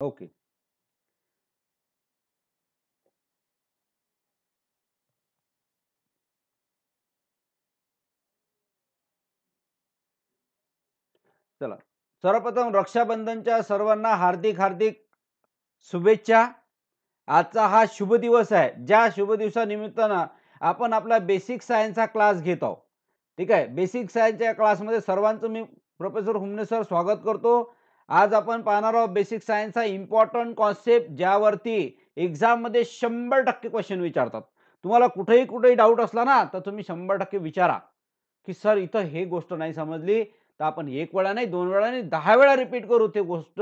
Okay. चला. सर्वप्रथम रक्षाबंधनच्या सर्वांना हार्दिक हार्दिक शुभेच्छा. आजचा हा शुभ दिवस आहे. ज्या शुभ दिवसानिमित्तानं आपण आपला बेसिक सायन्सचा क्लास घेत आहोत. ठीक आहे. बेसिक सायन्सच्या क्लासमध्ये सर्वांचं मी प्रोफेसर हुमने सर स्वागत करतो. आज आपण पाहणार आहोत बेसिक सायन्सचा इम्पॉर्टंट कॉन्सेप्ट ज्यावरती एक्झाममध्ये 100% क्वेश्चन विचारतात. तुम्हाला कुठेही डाऊट असला ना, तर तुम्ही 100% विचारा, की सर इथं हे गोष्ट नाही समजली, तर आपण 1 वेळा नाही, 2 वेळा नाही, 10 वेळा रिपीट करू ते गोष्ट.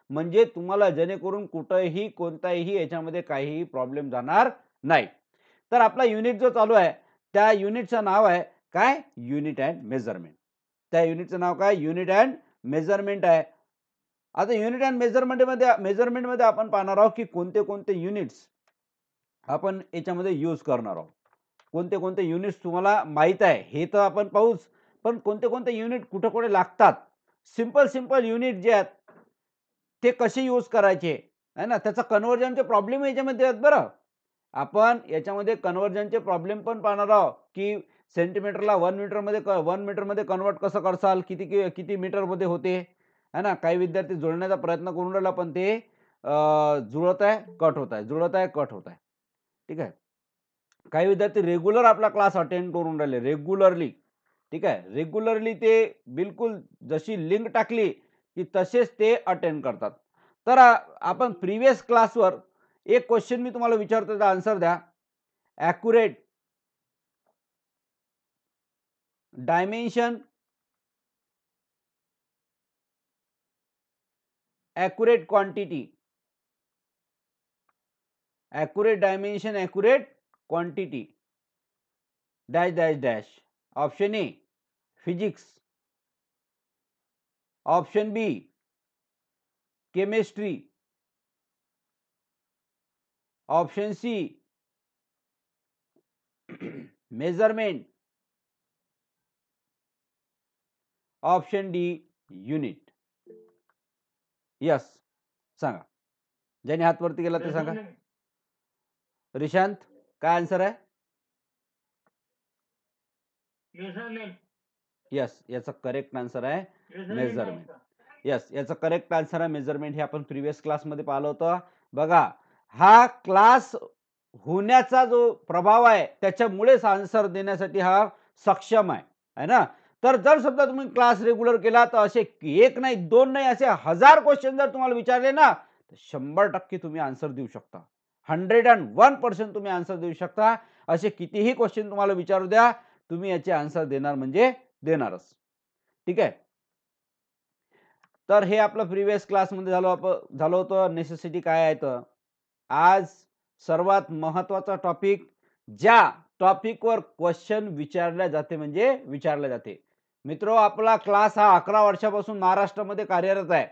म्हणजे तुम्हाला जेणेकरून कुठेही कोणताही याच्यामध्ये काहीही प्रॉब्लेम जाणार नाही. तर आपला युनिट जो चालू आहे, त्या युनिटचं नाव आहे काय? Unit and measurement. त्या युनिटचं नाव काय? युनिट अँड मेजरमेंट आहे. आता युनिट अँड मेजरमेंटमध्ये आपण पाहणार आहोत, की कोणते-कोणते युनिट्स आपण याच्यामध्ये यूज करणार आहोत. कोणते-कोणते युनिट्स तुम्हाला माहीत आहे, हे तर आपण पाहूच. पण कोणते-कोणते युनिट कुठे-कुठे लागतात. सिंपल युनिट जे आहेत, ते कसे यूज करायचे, आहे ना? त्याचा कन्व्हर्जनचे प्रॉब्लेम याच्यामध्ये आहेत बरं. आपण याच्यामध्ये कन्व्हर्जनचे प्रॉब्लेम पण पाहणार आहोत, की सेंटीमीटरला 1 मीटरमध्ये कन्व्हर्ट कसं करसाल? किती मीटरमध्ये होते? आहे ना? काही विद्यार्थी जुळण्याचा प्रयत्न करून राहिला, पण ते जुळत आहे, कट होत आहे, जुळत आहे, कट होत आहे. ठीक आहे. काही विद्यार्थी रेग्युलर आपला क्लास अटेंड करून राहिले, रेग्युलरली. ठीक आहे. रेग्युलरली ते बिलकुल जशी लिंक टाकली, की तसेच ते अटेंड करतात. तर आपण प्रिव्हियस क्लासवर एक क्वेश्चन मी तुम्हाला विचारतो, त्याचा आन्सर द्या. Accurate dimension, accurate quantity, accurate dimension, accurate quantity, dash, dash, dash. Option A physics, option B chemistry, option C measurement, option D unit. Yes, सांगा. ज्याने हात वरती केला ते सांगा. रिशांत, काय आन्सर आहे? यस, याचा करेक्ट आन्सर आहे मेजरमेंट. यस, याचा करेक्ट आन्सर आहे मेजरमेंट. हे आपण प्रिव्हियस क्लासमध्ये पाहिलं होतं. बघा, हा क्लास होण्याचा जो प्रभाव आहे, त्याच्यामुळेच आन्सर देण्यासाठी हा सक्षम आहे, है ना? तर जर समजा तुम्ही क्लास रेग्युलर केला, तर असे एक नाही, 2 नाही, असे 1000 क्वेश्चन जर तुम्हाला विचारले ना, तर 100% तुम्ही आन्सर देऊ शकता. 101% तुम्ही आन्सर देऊ शकता. असे कितीही क्वेश्चन तुम्हाला विचारू द्या, तुम्ही याचे आन्सर देणार म्हणजे देणारच. ठीक आहे. तर हे आपलं प्रिव्हियस क्लासमध्ये झालं होतं नेसेसिटी काय आहे तर. आज सर्वात महत्त्वाचा टॉपिक, ज्या टॉपिकवर क्वेश्चन विचारल्या जाते म्हणजे विचारले जाते. मित्रो, आपला क्लास हा 11 वर्षापासून महाराष्ट्रामध्ये कार्यरत आहे.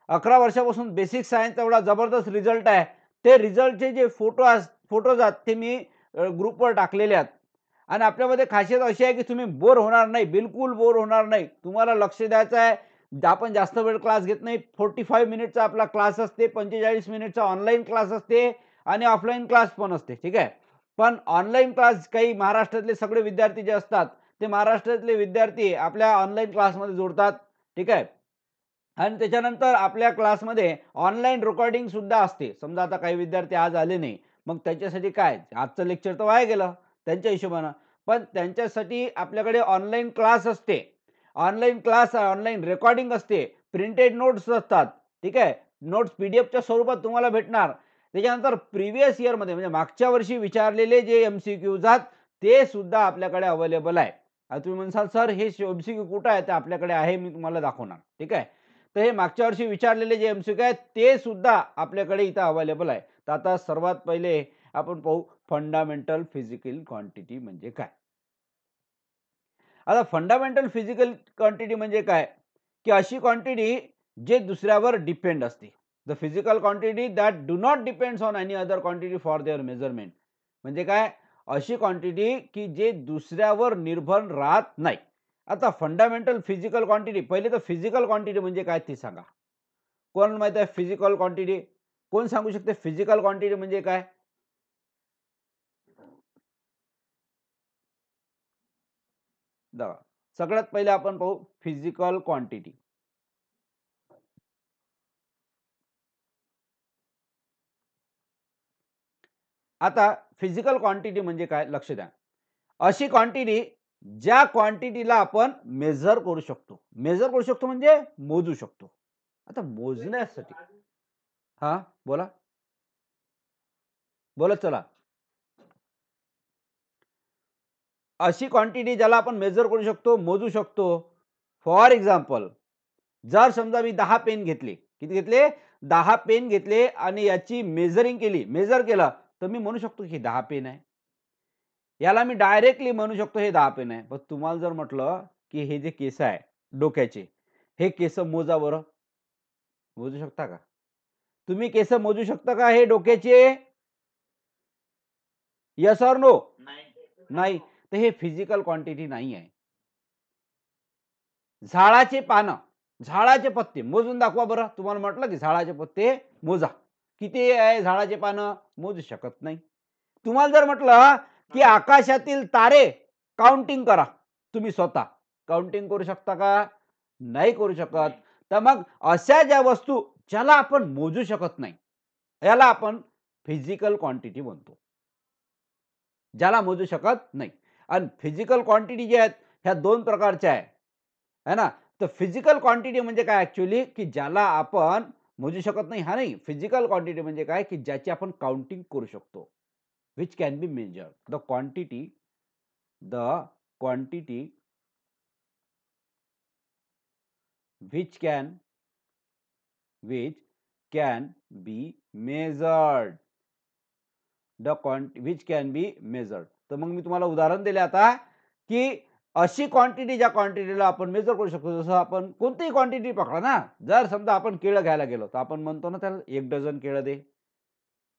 11 वर्षापासून बेसिक सायन्सचा एवढा जबरदस्त रिझल्ट आहे. ते रिझल्टचे जे फोटोज आहेत ते मी ग्रुपवर टाकलेले आहेत. आणि आपल्यामध्ये खासियत अशी आहे, की तुम्ही बोर होणार नाही, बिलकुल बोर होणार नाही. तुम्हाला लक्ष द्यायचं आहे. आपण जास्त वेळ क्लास घेत नाही. 45 मिनिटचा आपला क्लास असते, 45 मिनिटचा ऑनलाईन क्लास असते आणि ऑफलाईन क्लास पण असते. ठीक आहे. पण ऑनलाईन क्लास काही महाराष्ट्रातले सगळे विद्यार्थी जे असतात, ते महाराष्ट्रातले विद्यार्थी आपल्या ऑनलाईन क्लासमध्ये जोडतात. ठीक आहे. आणि त्याच्यानंतर आपल्या क्लासमध्ये ऑनलाईन रेकॉर्डिंग सुद्धा असते. समजा आता काही विद्यार्थी आज आले नाही, मग त्यांच्यासाठी काय? आजचं लेक्चर तर वाया गेलं त्यांच्या हिशोबानं. पण त्यांच्यासाठी आपल्याकडे ऑनलाईन क्लास असते. ऑनलाईन क्लास, ऑनलाईन रेकॉर्डिंग असते. प्रिंटेड नोट्स असतात. ठीक आहे. नोट्स पी-डी-एफच्या स्वरूपात तुम्हाला भेटणार. त्याच्यानंतर प्रिव्हियस इयरमध्ये म्हणजे मागच्या वर्षी विचारलेले जे एम-सी-क्यूज आहेत, ते सुद्धा आपल्याकडे अवेलेबल आहे. आता तुम्ही म्हणसाल, "सर हे एम-सी-क्यू कुठे आहे?" तर आपल्याकडे आहे, मी तुम्हाला दाखवणार. ठीक आहे. तर हे मागच्या वर्षी विचारलेले जे एम-सी-क्यू आहेत, ते सुद्धा आपल्याकडे इथं अवेलेबल आहे. तर आता सर्वात पहिले आपण पाहू फंडामेंटल फिजिकल क्वांटिटी म्हणजे काय? आता फंडामेंटल फिजिकल क्वांटिटी म्हणजे काय? की अशी क्वांटिटी जे दुसऱ्यावर डिपेंड असते. The physical quantity that do not depends on any other quantity for their measurement. म्हणजे काय? अशी क्वांटिटी की जे दुसऱ्यावर निर्भर राहत नाही. आता फंडामेंटल फिजिकल क्वांटिटी, पहिले तर फिजिकल क्वांटिटी म्हणजे काय ते सांगा. कोणाला माहिती आहे फिजिकल क्वांटिटी? कोण सांगू शकते फिजिकल क्वांटिटी म्हणजे काय? बघा, सगळ्यात पहिले आपण पाहू फिजिकल क्वांटिटी. आता फिजिकल क्वांटिटी म्हणजे काय लक्ष द्या. अशी क्वांटिटी ज्या क्वांटिटीला आपण मेजर करू शकतो. मेजर करू शकतो म्हणजे मोजू शकतो. आता मोजण्यासाठी हां, बोला. बोलत चला. अशी क्वांटिटी ज्याला आपण मेजर करू शकतो, मोजू शकतो. फॉर एक्झाम्पल, जर समजा मी 10 पेन घेतले. किती घेतले? 10 पेन घेतले आणि याची मेजरिंग केली, मेजर केलं, तर मी म्हणू शकतो की 10 पेन आहे. याला मी डायरेक्टली म्हणू शकतो हे 10 पेन आहे. पण तुम्हाला जर म्हटलं, की हे जे केस आहे डोक्याचे, हे केस मोजा बरं. मोजू शकता का? तुम्ही केस मोजू शकता का हे डोक्याचे? Yes or no? नाही. तर हे फिजिकल क्वांटिटी नाही आहे. झाडाचे पानं, झाडाचे पत्ते मोजून दाखवा बरं. तुम्हाला म्हटलं की झाडाचे पत्ते मोजा. किती आहे झाडाचे पानं? मोजू शकत नाही. तुम्हाला जर म्हटलं, की आकाशातील तारे काउंटिंग करा. तुम्ही स्वतः काउंटिंग करू शकता का? नाही करू शकत. तर मग अशा ज्या वस्तू ज्याला आपण मोजू शकत नाही, याला आपण फिजिकल क्वांटिटी म्हणतो. ज्याला मोजू शकत नाही. आणि फिजिकल क्वांटिटी जी आहेत, ह्या 2 प्रकारच्या आहे. है ना? तर फिजिकल क्वांटिटी म्हणजे काय ॲक्चुअली, की ज्याला आपण मोजू शकत नाही, हा नाही. फिजिकल क्वांटिटी म्हणजे काय, की ज्याची आपण काउंटिंग करू शकतो. Which can be measured. The quantity which can which can be measured. Which can be measured. तर मग मी तुम्हाला उदाहरण दिले आता, की अशी क्वांटिटी ज्या क्वांटिटीला आपण मेजर करू शकतो. जसं आपण कोणतीही क्वांटिटी पकडा ना. जर समजा आपण केळं घ्यायला गेलो, तर आपण म्हणतो ना त्याला 1 डझन केळं दे.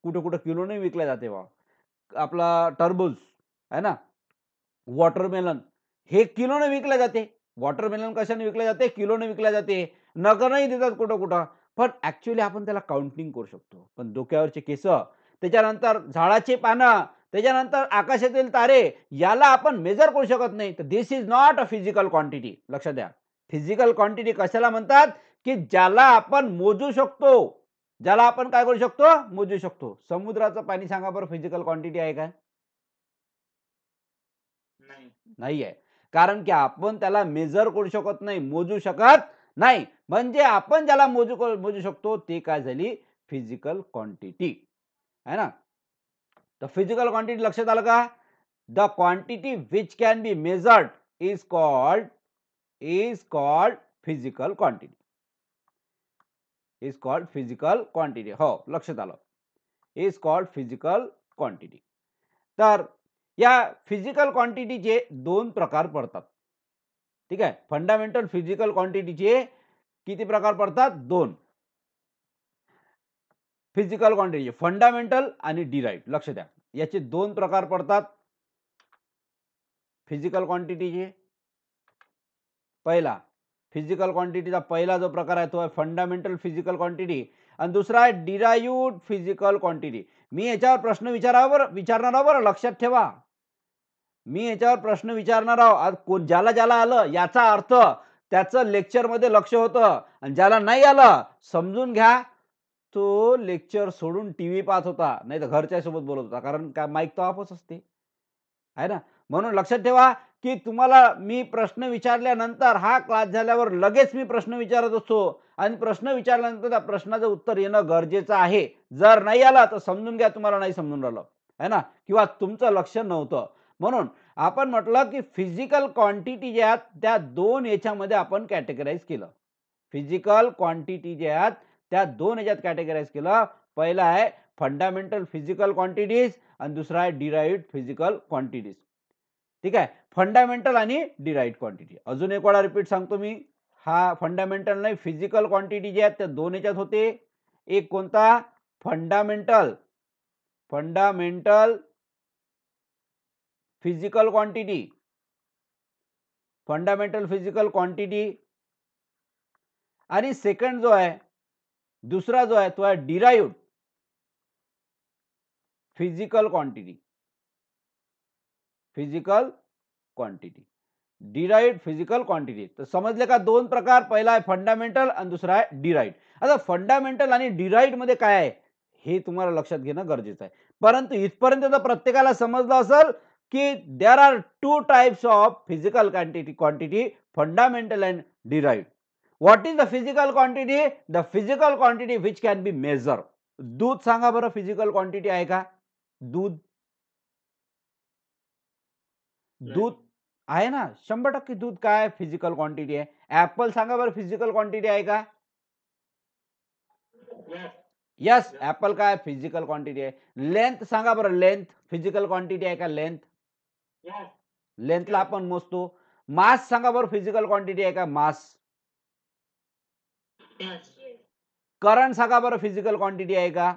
कुठं-कुठं किलोने विकल्या जाते बा. आपला टरबूज आहे ना, वॉटरमेलन हे किलोने विकले जाते. वॉटरमेलन कशाने विकले जाते? किलोने विकले जाते. नगरही देतात कुठं-कुठं. पण ॲक्चुअली आपण त्याला काउंटिंग करू शकतो. पण डोक्यावरचे केस, त्याच्यानंतर झाडाची पानं, त्याच्यानंतर आकाशातील तारे याला आपण मेजर करू शकत नाही. तर this is not a physical quantity. लक्षात द्या. फिजिकल क्वांटिटी कशाला म्हणतात? की ज्याला आपण मोजू शकतो. ज्याला आपण काय करू शकतो? मोजू शकतो. समुद्राचं पाणी सांगा बरं फिजिकल क्वांटिटी आहे का? नाही आहे. कारण की आपण त्याला मेजर करू शकत नाही, मोजू शकत नाही. म्हणजे आपण ज्याला मोजू शकतो ते काय झाली फिजिकल क्वांटिटी. आहे ना? तर फिजिकल क्वांटिटी लक्षात आलं का? The quantity which can be measured is called is called physical quantity. Is called physical quantity. हो, लक्षात आलं. Is called physical quantity. तर या फिजिकल क्वांटिटीचे 2 प्रकार पडतात. ठीक आहे. फंडामेंटल फिजिकल क्वांटिटीचे किती प्रकार पडतात? 2. फिजिकल क्वांटिटीचे फंडामेंटल आणि डिराइव्हड. लक्ष द्या. याचे 2 प्रकार पडतात फिजिकल क्वांटिटीचे. पहिला फिजिकल क्वांटिटीचा पहिला जो प्रकार आहे तो आहे फंडामेंटल फिजिकल क्वांटिटी आणि दुसरा आहे डिराइव्हड फिजिकल क्वांटिटी. मी याच्यावर प्रश्न विचारणार आहोत बरं, लक्षात ठेवा. मी याच्यावर प्रश्न विचारणार आहोत. आज ज्याला ज्याला आलं याचा अर्थ त्याचं लेक्चरमध्ये लक्ष होतं आणि ज्याला नाही आलं समजून घ्या, तो लेक्चर सोडून टीव्ही पाहत होता, नाहीतर घरच्यासोबत बोलत होता. कारण काय माईक तर ऑफच असते. आहे ना? म्हणून लक्षात ठेवा, की तुम्हाला मी प्रश्न विचारल्यानंतर हा क्लास झाल्यावर लगेच मी प्रश्न विचारत असतो आणि प्रश्न विचारल्यानंतर त्या प्रश्नाचं उत्तर येणं गरजेचं आहे. जर नाही आलं तर समजून घ्या तुम्हाला नाही समजून राहिलं. आहे ना? किंवा तुमचं लक्ष नव्हतं. म्हणून आपण म्हटलं, की फिजिकल क्वांटिटी ज्या आहेत त्या 2 याच्यामध्ये आपण कॅटेगराइज केलं. फिजिकल क्वांटिटी ज्या आहेत त्या 2 ह्याच्यात कॅटेगराइज केलं. पहिला आहे फंडामेंटल फिजिकल क्वांटिटीज आणि दुसरा आहे डिराइव्हड फिजिकल क्वांटिटीज. ठीक आहे. फंडामेंटल आणि डिराइव्हड क्वांटिटी. अजून एक वेळा रिपीट सांगतो मी. हा फंडामेंटल नाही फिजिकल क्वांटिटी जे आहेत त्या 2 ह्याच्यात होते. एक कोणता? Fundamental fundamental physical quantity. Fundamental physical quantity आणि सेकंड जो आहे दुसरा जो आहे तो आहे derived physical quantity. Physical quantity, derived physical quantity. तर समजले का दोन प्रकार, पहिला आहे फंडामेंटल आणि दुसरा आहे डिराइव्ड. आता फंडामेंटल आणि डिराइव्ड मध्ये काय आहे हे तुम्हाला लक्षात घेणं गरजेचं आहे. परंतु इथपर्यंत तर प्रत्येकाला समजलं असेल की there are two types of physical quantity, fundamental and derived. What is the physical quantity? The physical quantity which can be measure. दूध सांगा बरं फिजिकल क्वांटिटी आहे का? दूध, दूध आहे ना, 100% दूध काय फिजिकल क्वांटिटी आहे. ऍपल सांगा बरं फिजिकल क्वांटिटी आहे का? यस, ऍपल काय फिजिकल क्वांटिटी आहे. लेंथ सांगा बरं, लेंथ फिजिकल क्वांटिटी आहे का? लेंथ, लेंथला आपण मोजतो. मास सांगा बरं फिजिकल क्वांटिटी आहे का? मास. करंट सांगा बरं फिजिकल क्वांटिटी आहे का?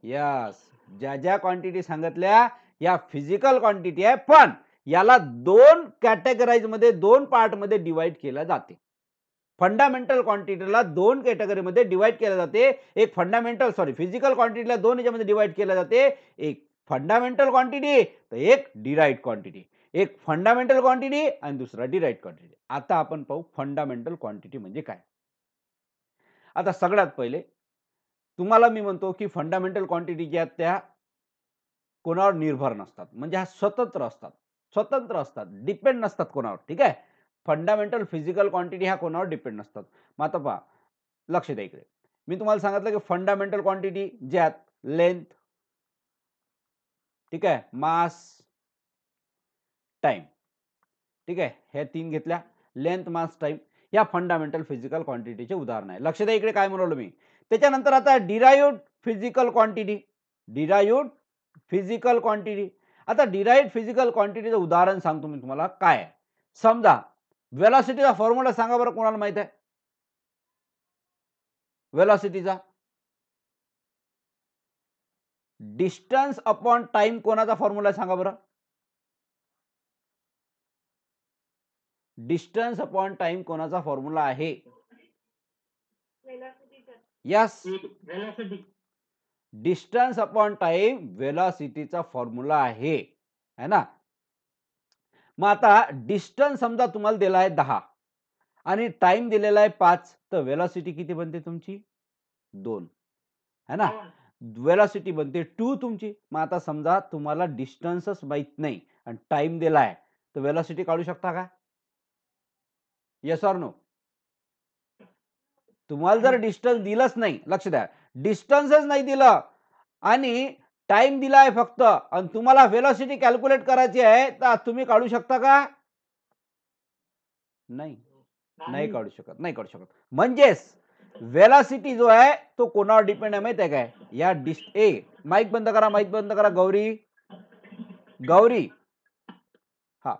यस. ज्या ज्या क्वांटिटी सांगितल्या या फिजिकल क्वांटिटी आहे, पण याला दोन कॅटेगराइज मध्ये, दोन पार्ट मध्ये डिवाइड केलं जाते. फंडामेंटल क्वांटिटीला दोन कॅटेगरीमध्ये डिवाइड केलं जाते. एक फंडामेंटल फिजिकल क्वांटिटीला दोन याच्यामध्ये डिवाइड केलं जाते. एक फंडामेंटल क्वांटिटी तर एक डिराइव्ड क्वांटिटी. एक फंडामेंटल क्वांटिटी आणि दुसरा डिराइव्ड क्वांटिटी. आता आपण पाहू फंडामेंटल क्वांटिटी म्हणजे काय. आता सगळ्यात पहिले तुम्हाला मी म्हणतो की फंडामेंटल क्वांटिटी ज्या त्या कोणावर निर्भर नसतात, म्हणजे हा स्वतंत्र असतात. स्वतंत्र असतात, डिपेंड नसतात कोणावर. ठीक आहे. फंडामेंटल फिजिकल क्वांटिटी ह्या कोणावर डिपेंड नसतात. मग आता पहा, लक्ष द्या इकडे. मी तुम्हाला सांगितलं की फंडामेंटल क्वांटिटी ज्यात लेंथ, ठीक आहे, मास, टाइम, ठीक आहे, हे तीन घेतल्या. लेंथ, मास, टाइम या फंडामेंटल फिजिकल क्वांटिटीचे उदाहरण आहे. लक्ष द्या इकडे काय म्हणलो मी. त्याच्यानंतर आता derived physical quantity. Derived physical quantity. आता डिराइव्ड फिजिकल क्वांटिटीचं उदाहरण सांगतो मी तुम्हाला काय आहे. समजा वेलॉसिटीचा फॉर्म्युला सांगा बरं, कोणाला माहित आहे वेलॉसिटीचा? डिस्टन्स अपॉन टाइम कोणाचा फॉर्म्युला सांगा बरं? डिस्टन्स अपॉन टाइम कोणाचा फॉर्म्युला आहे? यस, डिस्टन्स अपॉन टाइम वेलॉसिटीचा फॉर्म्युला आहे, है ना. मग आता डिस्टन्स समजा तुम्हाला दिला आहे 10 आणि टाइम दिलेला आहे 5, तर वेलॉसिटी किती बनते तुमची? 2, है ना. वेलॉसिटी बनते 2 तुमची. मग आता समजा तुम्हाला डिस्टन्सच माहित नाही आणि टाइम दिलाय, तर वेलॉसिटी काढू शकता का? Yes or no? तुम्हाला जर डिस्टन्स दिलंच नाही, लक्ष द्या, डिस्टन्सच नाही दिलं आणि टाइम दिलाय फक्त आणि तुम्हाला वेलॉसिटी कॅल्क्युलेट करायची आहे, तर तुम्ही काढू शकता का? नाही, नाही काढू शकत, नाही काढू शकत. म्हणजेच वेलॉसिटी जो आहे तो कोणावर डिपेंड आहे माहिती आहे काय? या माईक बंद करा, माईक बंद करा. गौरी, गौरी, हा,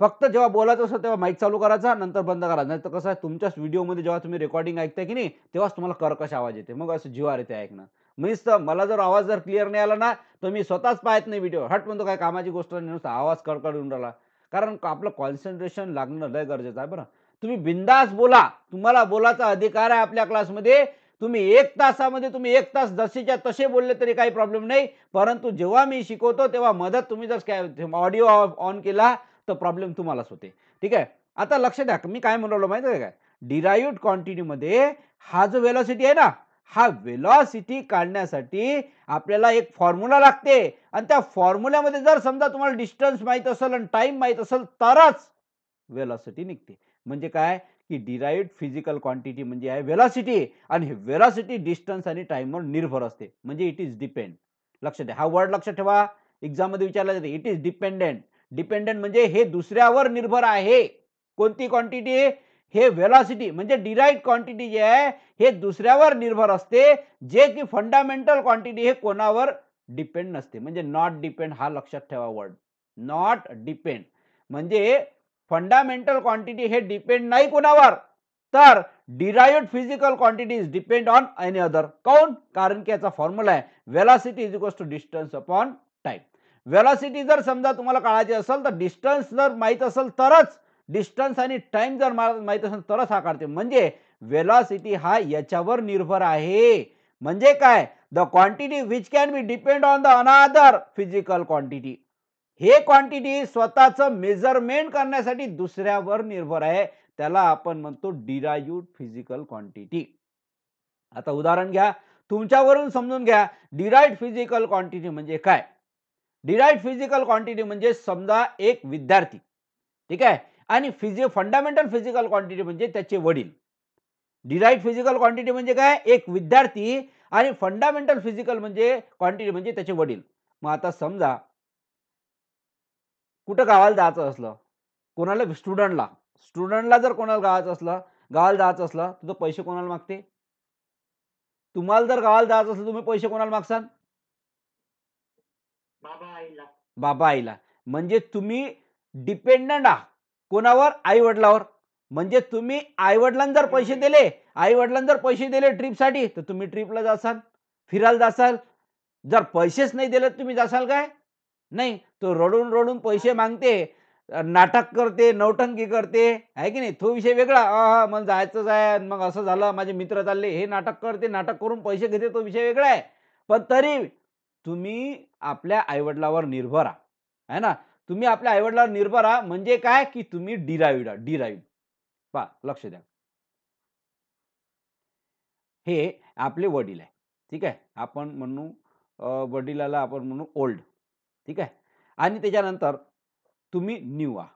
फक्त जेव्हा बोलायचं असतं तेव्हा माईक चालू करायचा, नंतर बंद करायचा. नाही तर कसं आहे, तुमच्याच व्हिडिओमध्ये जेव्हा तुम्ही रेकॉर्डिंग ऐकताय की नाही, तेव्हाच तुम्हाला कर्कश आवाज येते, मग असं जिवार येते ऐकणं. मीच तर, मला जर आवाज जर क्लिअर नाही आला ना, तर मी स्वतःच पाहत नाही व्हिडिओ. हट म्हणतो, काय कामाची गोष्ट नाही, नुसतं आवाज कडकड येऊन राहिला. कारण आपलं कॉन्सन्ट्रेशन लागणं लय गरजेचं आहे बरं. तुम्ही बिंदास बोला, तुम्हाला बोलायचा अधिकार आहे आपल्या क्लासमध्ये. तुम्ही 1 तासामध्ये तुम्ही 1 तास जसेच्या तसे बोलले तरी काही प्रॉब्लेम नाही. परंतु जेव्हा मी शिकवतो तेव्हा मधात तुम्ही जर ऑडिओ ऑन केला तर प्रॉब्लेम तुम्हालाच होते. ठीक आहे. आता लक्ष द्या, मी काय म्हणलो माहिती आहे काय? डिराइव्ड क्वांटिटीमध्ये हा जो वेलॉसिटी आहे ना, हा वेलॉसिटी काढण्यासाठी आपल्याला एक फॉर्म्युला लागते आणि त्या फॉर्म्युल्यामध्ये जर समजा तुम्हाला डिस्टन्स माहित असेल आणि टाइम माहित असेल तरच वेलॉसिटी निघते. म्हणजे काय की डिराइव्ड फिजिकल क्वांटिटी म्हणजे आहे वेलॉसिटी आणि वेलॉसिटी डिस्टन्स आणि टाइमवर निर्भर असते, म्हणजे इट इज डिपेंड. लक्ष द्या, हा वर्ड लक्षात ठेवा, एक्झाम मध्ये विचारला जाते. It is dependent. डिपेंडेंट म्हणजे हे दुसऱ्यावर निर्भर आहे. कोणती क्वांटिटी? हे वेलॉसिटी म्हणजे डिराइव्ड क्वांटिटी जे आहे हे दुसऱ्यावर निर्भर असते, जे की फंडामेंटल क्वांटिटी हे कोणावर डिपेंड नसते. म्हणजे नॉट डिपेंड, हा लक्षात ठेवा वर्ड, नॉट डिपेंड. म्हणजे फंडामेंटल क्वांटिटी हे डिपेंड नाही कोणावर, तर derived physical quantity is depend on any other. काऊन? कारण की याचा फॉर्म्युला आहे velocity is equals to distance upon time. Velocity जर समजा तुम्हाला काढायची असेल तर डिस्टन्स जर माहित असेल तरच, डिस्टन्स आणि टाइम जर माहित असेल तरच हा काढते. म्हणजे व्हेलॉसिटी हा याच्यावर निर्भर आहे. म्हणजे काय? The quantity which can be depend on the another physical quantity. हे क्वांटिटी स्वतःचं मेजरमेंट करण्यासाठी दुसऱ्यावर निर्भर आहे. त्याला आपण म्हणतो डिराइव्ह्ड फिजिकल क्वांटिटी. आता उदाहरण घ्या, तुमच्यावरून समजून घ्या डिराइव्ह्ड फिजिकल क्वांटिटी म्हणजे काय? डिराइव्ह्ड फिजिकल क्वांटिटी म्हणजे समजा एक विद्यार्थी, ठीक आहे, आणि फंडामेंटल फिजिकल क्वांटिटी म्हणजे त्याचे वडील. डिराइव्ह्ड फिजिकल क्वांटिटी म्हणजे काय? एक विद्यार्थी आणि फंडामेंटल फिजिकल म्हणजे क्वांटिटी म्हणजे त्याचे वडील. मग आता समजा कुठं गावाला जायचं असलं, कोणाला स्टुडंटला जर कोणाला गावाला जायचं असलं, तर तो पैसे कोणाला मागते? तुम्हाला जर गावाला जायचं असेल, तुम्ही पैसे कोणाला मागसाल? बाबा आईला. म्हणजे तुम्ही डिपेंडंट आहात कोणावर? आई वडिलावर. म्हणजे तुम्ही आई वडिलांना जर पैसे दिले ट्रिपसाठी, तर तुम्ही ट्रिपला जासाल, फिरायला जासाल. जर पैसेच नाही दिले, तुम्ही जासाल काय? नाही. तो रडून रडून पैसे मागते, नाटक करते, नौटंकी करते, आहे की नाही? तो विषय वेगळा. मला जायचंच आहे, मग असं झालं, माझे मित्र चालले, हे नाटक करते, नाटक करून पैसे घेते, तो विषय वेगळा आहे. पण तरी तुम्ही आपल्या आईवडिलावर निर्भर आहात, आहे ना? तुम्ही आपल्या आईवडिलावर निर्भर आहात म्हणजे काय? की तुम्ही डिराइव्हड आहात, डिराइव्हड. पहा, लक्ष द्या. हे आपले वडील आहे, ठीक आहे? आपण म्हणू वडिलाला आपण म्हणू ओल्ड, ठीक आहे? आणि त्याच्यानंतर तुम्ही न्यू आहात.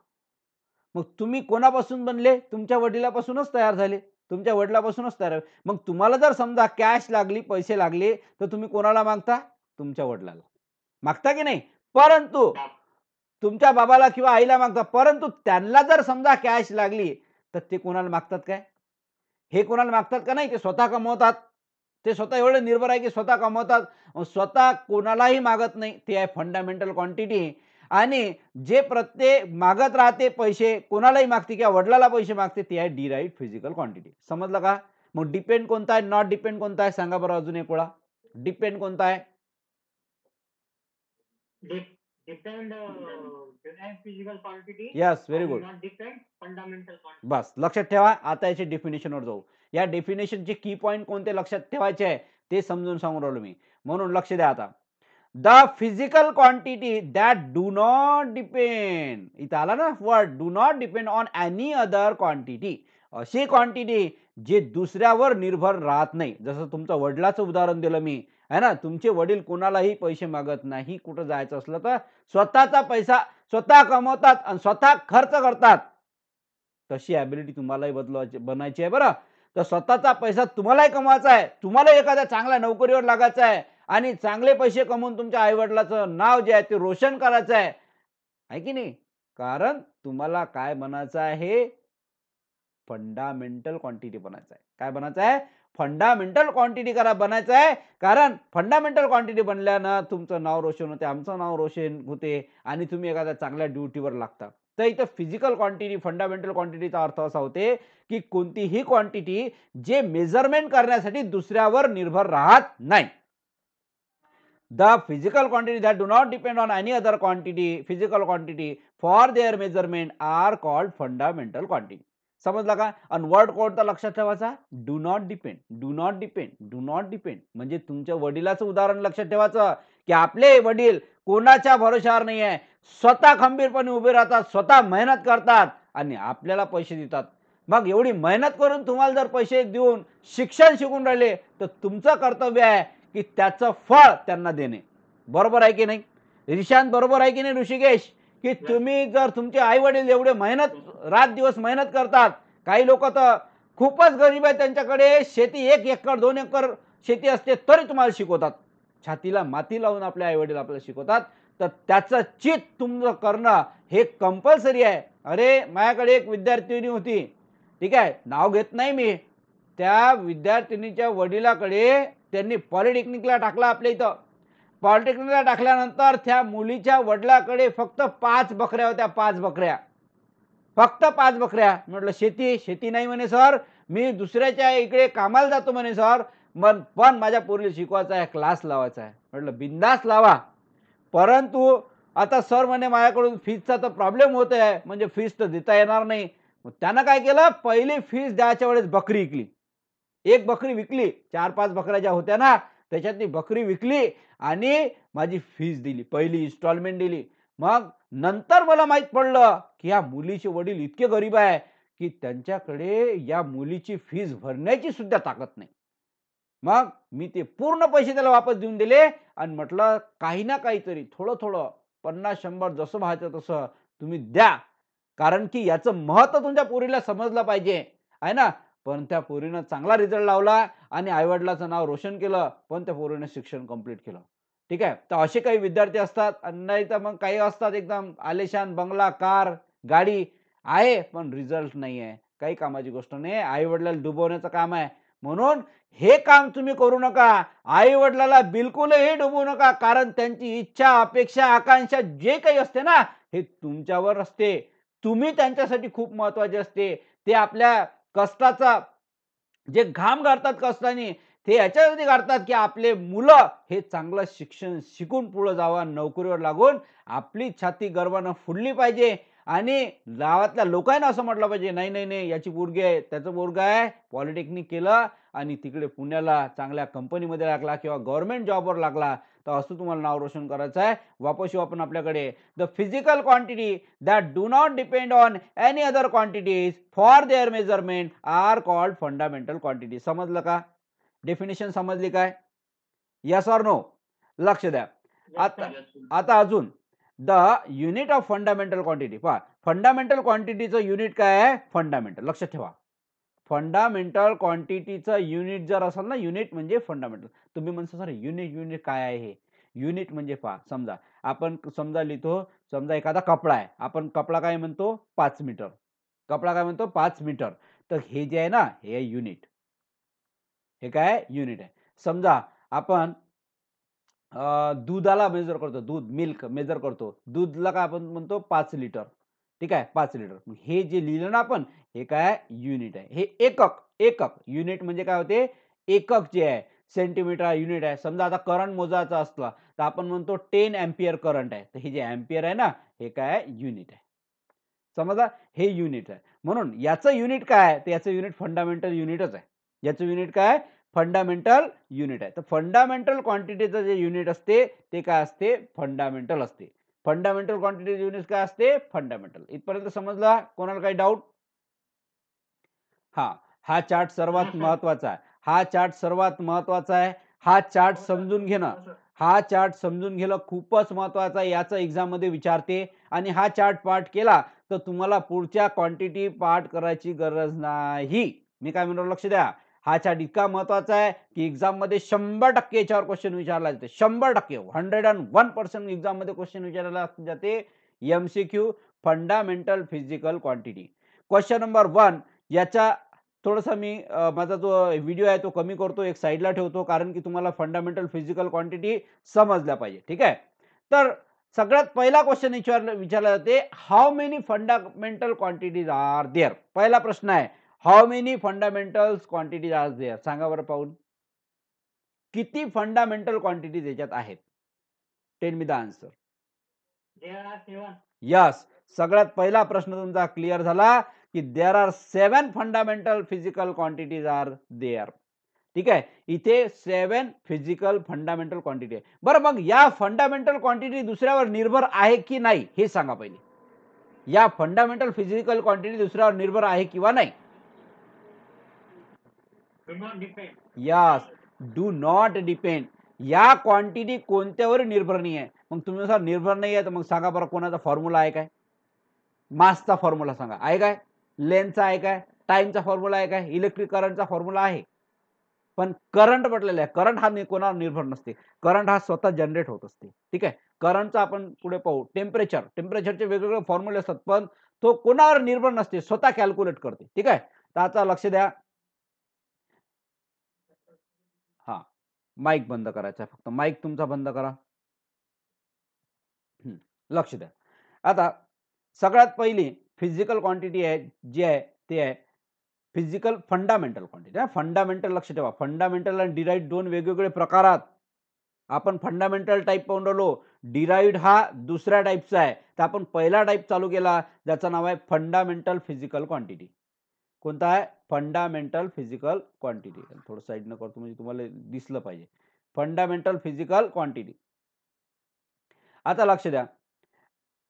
मग तुम्ही कोणापासून बनले? तुमच्या वडिलापासूनच तयार झाले. तुमच्या वडिलापासूनच तयार. मग तुम्हाला जर समजा कॅश लागली, पैसे लागले, तर तुम्ही कोणाला मागता? तुमच्या वडिलाला. मागता की नाही? परंतु तुमच्या बाबाला किंवा आईला मागता. परंतु त्यांना जर समजा कॅश लागली, तर ते कोणाला मागतात काय? हे कोणाला मागतात का नाही? ते स्वतः कमवतात. ते स्वतः एवढे निर्भर आहे, की स्वतः कमवतात. स्वतः कोणालाही मागत नाही. ते आहे फंडामेंटल क्वांटिटी. आणि जे प्रत्येक मागत राहते पैसे, कोणालाही मागते किंवा वडिलाला पैसे मागते, ते आहे डिराइव्ह्ड फिजिकल क्वांटिटी. समजलं का? मग डिपेंड कोणता आहे? नॉट डिपेंड कोणता आहे? सांगा बरं अजून एक वेळा. डिपेंड कोणता आहे? Yes, very good. बस लक्षात ठेवा. आता याच्या डेफिनेशनवर जाऊ. या डेफिनेशनचे की पॉइंट कोणते लक्षात ठेवायचे आहे ते समजून सांगून राहिलो मी. म्हणून लक्ष द्या आता. The physical quantity that do not depend, इथं आला ना word, do not depend on any other quantity. अशी क्वांटिटी जे दुसऱ्यावर निर्भर राहत नाही. जसं तुमचं वडिलाचं उदाहरण दिलं मी, आहे ना? तुमचे वडील कोणालाही पैसे मागत नाही. कुठं जायचं असलं तर स्वतःचा पैसा स्वतः कमवतात आणि स्वतः खर्च करतात. तशी ॲबिलिटी तुम्हालाही बनायची आहे बरं. तर स्वतःचा पैसा तुम्हालाही कमवायचा आहे. तुम्हाला एखाद्या चांगल्या नोकरीवर लागायचं आहे आणि चांगले पैसे कमवून तुमच्या आई-वडिलांचं नाव जे आहे ते रोशन करायचं आहे. आहे की नाही? कारण तुम्हाला काय बनायचं आहे? फंडामेंटल क्वांटिटी बनायचं आहे. काय बनायचं आहे? फंडामेंटल क्वांटिटी बनायचं आहे. कारण फंडामेंटल क्वांटिटी बनल्यानं तुमचं नाव रोशन होते, आमचं नाव रोशन होते आणि तुम्ही एखाद्या चांगल्या ड्युटीवर लागता. तर इथं फिजिकल क्वांटिटी, फंडामेंटल क्वांटिटीचा अर्थ असा होते, की कोणतीही क्वांटिटी जे मेजरमेंट करण्यासाठी दुसऱ्यावर निर्भर राहत नाही. The physical quantity that do not depend on any other physical quantity for their measurement are called fundamental quantity. समजला का? आणि वर्ड कोणता लक्षात ठेवायचा? Do not depend, do not depend, do not depend. म्हणजे तुमच्या वडिलाचं उदाहरण लक्षात ठेवायचं, की आपले वडील कोणाच्या भरोशावर नाही आहे. स्वतः खंबीरपणे उभे राहतात, स्वतः मेहनत करतात आणि आपल्याला पैसे देतात. मग एवढी मेहनत करून तुम्हाला जर पैसे देऊन शिक्षण शिकून राहिले, तर तुमचं कर्तव्य आहे की त्याचं फळ त्यांना देणे. बरोबर आहे की नाही? ईशान, बरोबर आहे की नाही ऋषिकेश? की तुम्ही जर तुमचे आई-वडील एवढे रात दिवस मेहनत करतात. काही लोकं तर खूपच गरीब आहेत, त्यांच्याकडे शेती 1 एकर 2 एकर शेती असते, तरी तुम्हाला शिकवतात. छातीला माती लावून आपले आई-वडील आपल्याला शिकवतात. तर त्याचं चित तुमचं करणं हे कंपल्सरी आहे. अरे, माझ्याकडे एक विद्यार्थिनी होती, ठीक आहे? नाव घेत नाही मी. त्या विद्यार्थिनीच्या वडिलाकडे त्यांनी पॉलिटेक्निकला टाकला आपल्या इथं. पॉलिटेक्निकला टाकल्यानंतर त्या मुलीच्या वडिलाकडे फक्त 5 बकऱ्या होत्या, 5 बकऱ्या. फक्त 5 बकऱ्या. म्हटलं शेती नाही म्हणे सर. मी दुसऱ्याच्या इकडे कामाला जातो म्हणे सर. पण माझ्या पोरीला शिकवायचा आहे, क्लास लावायचा आहे. म्हटलं बिनधास्त लावा. परंतु आता सर म्हणे माझ्याकडून फीसचा तर प्रॉब्लेम होत आहे. म्हणजे फीस तर देता येणार नाही. मग त्यानं काय केलं, पहिली फीस द्यायच्या वेळेस बकरी विकली. एक बकरी विकली. 4-5 बकऱ्या ज्या होत्या ना, त्याच्यातली बकरी विकली आणि माझी फीस दिली. पहिली इन्स्टॉलमेंट दिली. मग नंतर मला माहीत पडलं, की या मुलीचे वडील इतके गरीब आहे, की त्यांच्याकडे या मुलीची फीस भरण्याची सुद्धा ताकद नाही. मग मी ते पूर्ण पैसे त्याला वापस देऊन दिले आणि म्हटलं, "काही ना काहीतरी थोडं-थोडं 50-100 जसं व्हायचं तसं तुम्ही द्या. कारण की याचं महत्त्व तुमच्या पोरीला समजलं पाहिजे." आहे ना? पण त्या पोरीनं चांगला रिझल्ट लावला आणि आई-वडिलांचं नाव रोशन केलं. पण त्या पोरीनं शिक्षण कंप्लीट केलं. ठीक आहे. तर असे काही विद्यार्थी असतात आणि नाहीतर मग काही असतात एकदम आलिशान बंगला, कार, गाडी आहे, पण रिझल्ट नाहीये. काही कामाची गोष्ट नाही. आई-वडिलांना डुबवण्याचं काम आहे. म्हणून हे काम तुम्ही करू नका. आई-वडिलाला बिलकुलही डुबवू नका. कारण त्यांची इच्छा, अपेक्षा, आकांक्षा जे काही असते ना, हे तुमच्यावर असते. तुम्ही त्यांच्यासाठी खूप महत्त्वाचे असते. ते आपल्या कष्टाचा जे घाम गाळतात कष्टाने, ते याच्यासाठी गाळतात, की आपले मुलं हे चांगलं शिक्षण शिकून पुढे जावं, नोकरीवर लागून आपली छाती गर्वानं फुलली पाहिजे आणि गावातल्या लोकांना असं म्हटलं पाहिजे, "नाही, नाही, नाही, याची पोरगी आहे, त्याचं पोरगं आहे, पॉलिटेक्निक केलं आणि तिकडे पुण्याला चांगल्या कंपनीमध्ये लागला किंवा गव्हर्नमेंट जॉबवर लागला." तर असं तुम्हाला नाव रोशन करायचं आहे. वापस येऊ आपण आपल्याकडे. The physical quantity that do not depend on any other quantities for their measurement are called fundamental quantity. समजलं का? डेफिनिशन समजली काय? Yes or no? लक्ष द्या. आता आता अजून the unit of fundamental quantity पहा. फंडामेंटल क्वांटिटीचं युनिट काय आहे? फंडामेंटल. लक्षात ठेवा. फंडामेंटल क्वांटिटीचं युनिट जर असेल ना, युनिट म्हणजे फंडामेंटल. तुम्ही म्हणता सर युनिट युनिट काय आहे हे? युनिट म्हणजे पहा समजा आपण समजा लिहितो, समजा एखादा कपडा आहे. आपण कपडा काय म्हणतो? 5 मीटर. कपडा काय म्हणतो? 5 मीटर. तर हे जे आहे ना, हे आहे युनिट. हे काय? युनिट आहे. समजा आपण दुधाला मेजर करतो. दूध, मिल्क मेजर करतो. दूधला काय आपण म्हणतो 5 लिटर. ठीक आहे, 5 लिटर. मग हे जे लिहिलं ना आपण, हे काय युनिट आहे. हे एकक, एकक. युनिट म्हणजे काय होते? एकक जे आहे, सेंटीमीटर युनिट आहे. समजा आता करंट मोजायचा असला, तर आपण म्हणतो 10 अँपिअर करंट आहे. तर हे जे अँपिअर आहे ना, हे काय युनिट आहे. समजलं? हे युनिट आहे. म्हणून याचं युनिट काय आहे? तर याचं युनिट फंडामेंटल युनिटच आहे. याचं युनिट काय? फंडामेंटल युनिट आहे. तर फंडामेंटल क्वांटिटीचं जे युनिट असते, ते काय असते? फंडामेंटल असते. फंडामेंटल क्वांटिटीचं युनिट काय असते? फंडामेंटल. इथपर्यंत समजला? कोणाला काही डाऊट? हां, हा चार्ट सर्वात महत्त्वाचा आहे. हा चार्ट सर्वात महत्त्वाचा आहे. हा चार्ट समजून घेणं, हा चार्ट समजून घेणं खूपच महत्त्वाचं आहे. याचं एक्झाममध्ये विचारते आणि हा चार्ट पाठ केला, तर तुम्हाला पुढच्या क्वांटिटी पाठ करायची गरज नाही. मी काय म्हणतो लक्ष द्या. हा चार्ट इतका महत्त्वाचा आहे, की एक्झाममध्ये 100% याच्यावर क्वेश्चन विचारला जाते. 100% 101% एक्झाममध्ये क्वेश्चन विचारला जाते. MCQ fundamental physical quantity. Question number 1 याच्या थोडंसं मी माझा जो व्हिडिओ आहे तो कमी करतो, एक साइडला ठेवतो कारण की तुम्हाला फंडामेंटल फिजिकल क्वांटिटी समजल्या पाहिजे. ठीक आहे. तर सगळ्यात पहिला क्वेश्चन विचारला जाते, how many fundamental quantities are there? पहिला प्रश्न आहे, how many fundamental quantities are there? सांगा बरं पाहून. किती फंडामेंटल क्वांटिटीज याच्यात आहेत? Tell me the answer. Yes. सगळ्यात पहिला प्रश्न तुमचा क्लिअर झाला, की there are 7 fundamental physical quantities are there. ठीक आहे. इथे 7 फिजिकल फंडामेंटल क्वांटिटी आहे. बरं मग या फंडामेंटल क्वांटिटी दुसऱ्यावर निर्भर आहे की नाही हे सांगा पहिले. या फंडामेंटल फिजिकल क्वांटिटी दुसऱ्यावर निर्भर आहे किंवा नाही? यस. Do not depend. या क्वांटिटी कोणत्यावर निर्भर नाही आहे. मग तुम्ही जर निर्भर नाही आहे, तर मग सांगा बरं कोणाचा फॉर्म्युला आहे काय? मासचा फॉर्म्युला सांगा. आहे काय? लेंथचा आहे काय? टाईमचा फॉर्म्युला आहे काय? इलेक्ट्रिक करंटचा फॉर्म्युला आहे. पण करंट म्हटलेला आहे. करंट हा कोणावर निर्भर नसते. करंट हा स्वतः जनरेट होत असते. ठीक आहे. करंटचा आपण पुढे पाहू. टेम्परेचर, टेम्परेचरचे वेगवेगळे फॉर्म्युले असतात, पण तो कोणावर निर्भर नसते. स्वतः कॅल्क्युलेट करते. ठीक आहे. तर आता लक्ष द्या. हां. माईक बंद करायचा आहे फक्त. माईक तुमचा बंद करा. हं. लक्ष द्या. आता सगळ्यात पहिली फिजिकल क्वांटिटी आहे, जी आहे ते आहे फिजिकल फंडामेंटल क्वांटिटी. फंडामेंटल लक्ष ठेवा. फंडामेंटल आणि डिराइव्हड 2 वेगवेगळे प्रकार आहेत. आपण फंडामेंटल टाईप पाहून राहिलो. डिराइव्हड हा दुसऱ्या टाईपचा आहे. तर आपण पहिला टाईप चालू केला ज्याचं नाव आहे फंडामेंटल फिजिकल क्वांटिटी. कोणता आहे? Fundamental physical quantity. थोडं साईडनं करतो म्हणजे तुम्हाला दिसलं पाहिजे. Fundamental physical quantity. आता लक्ष द्या.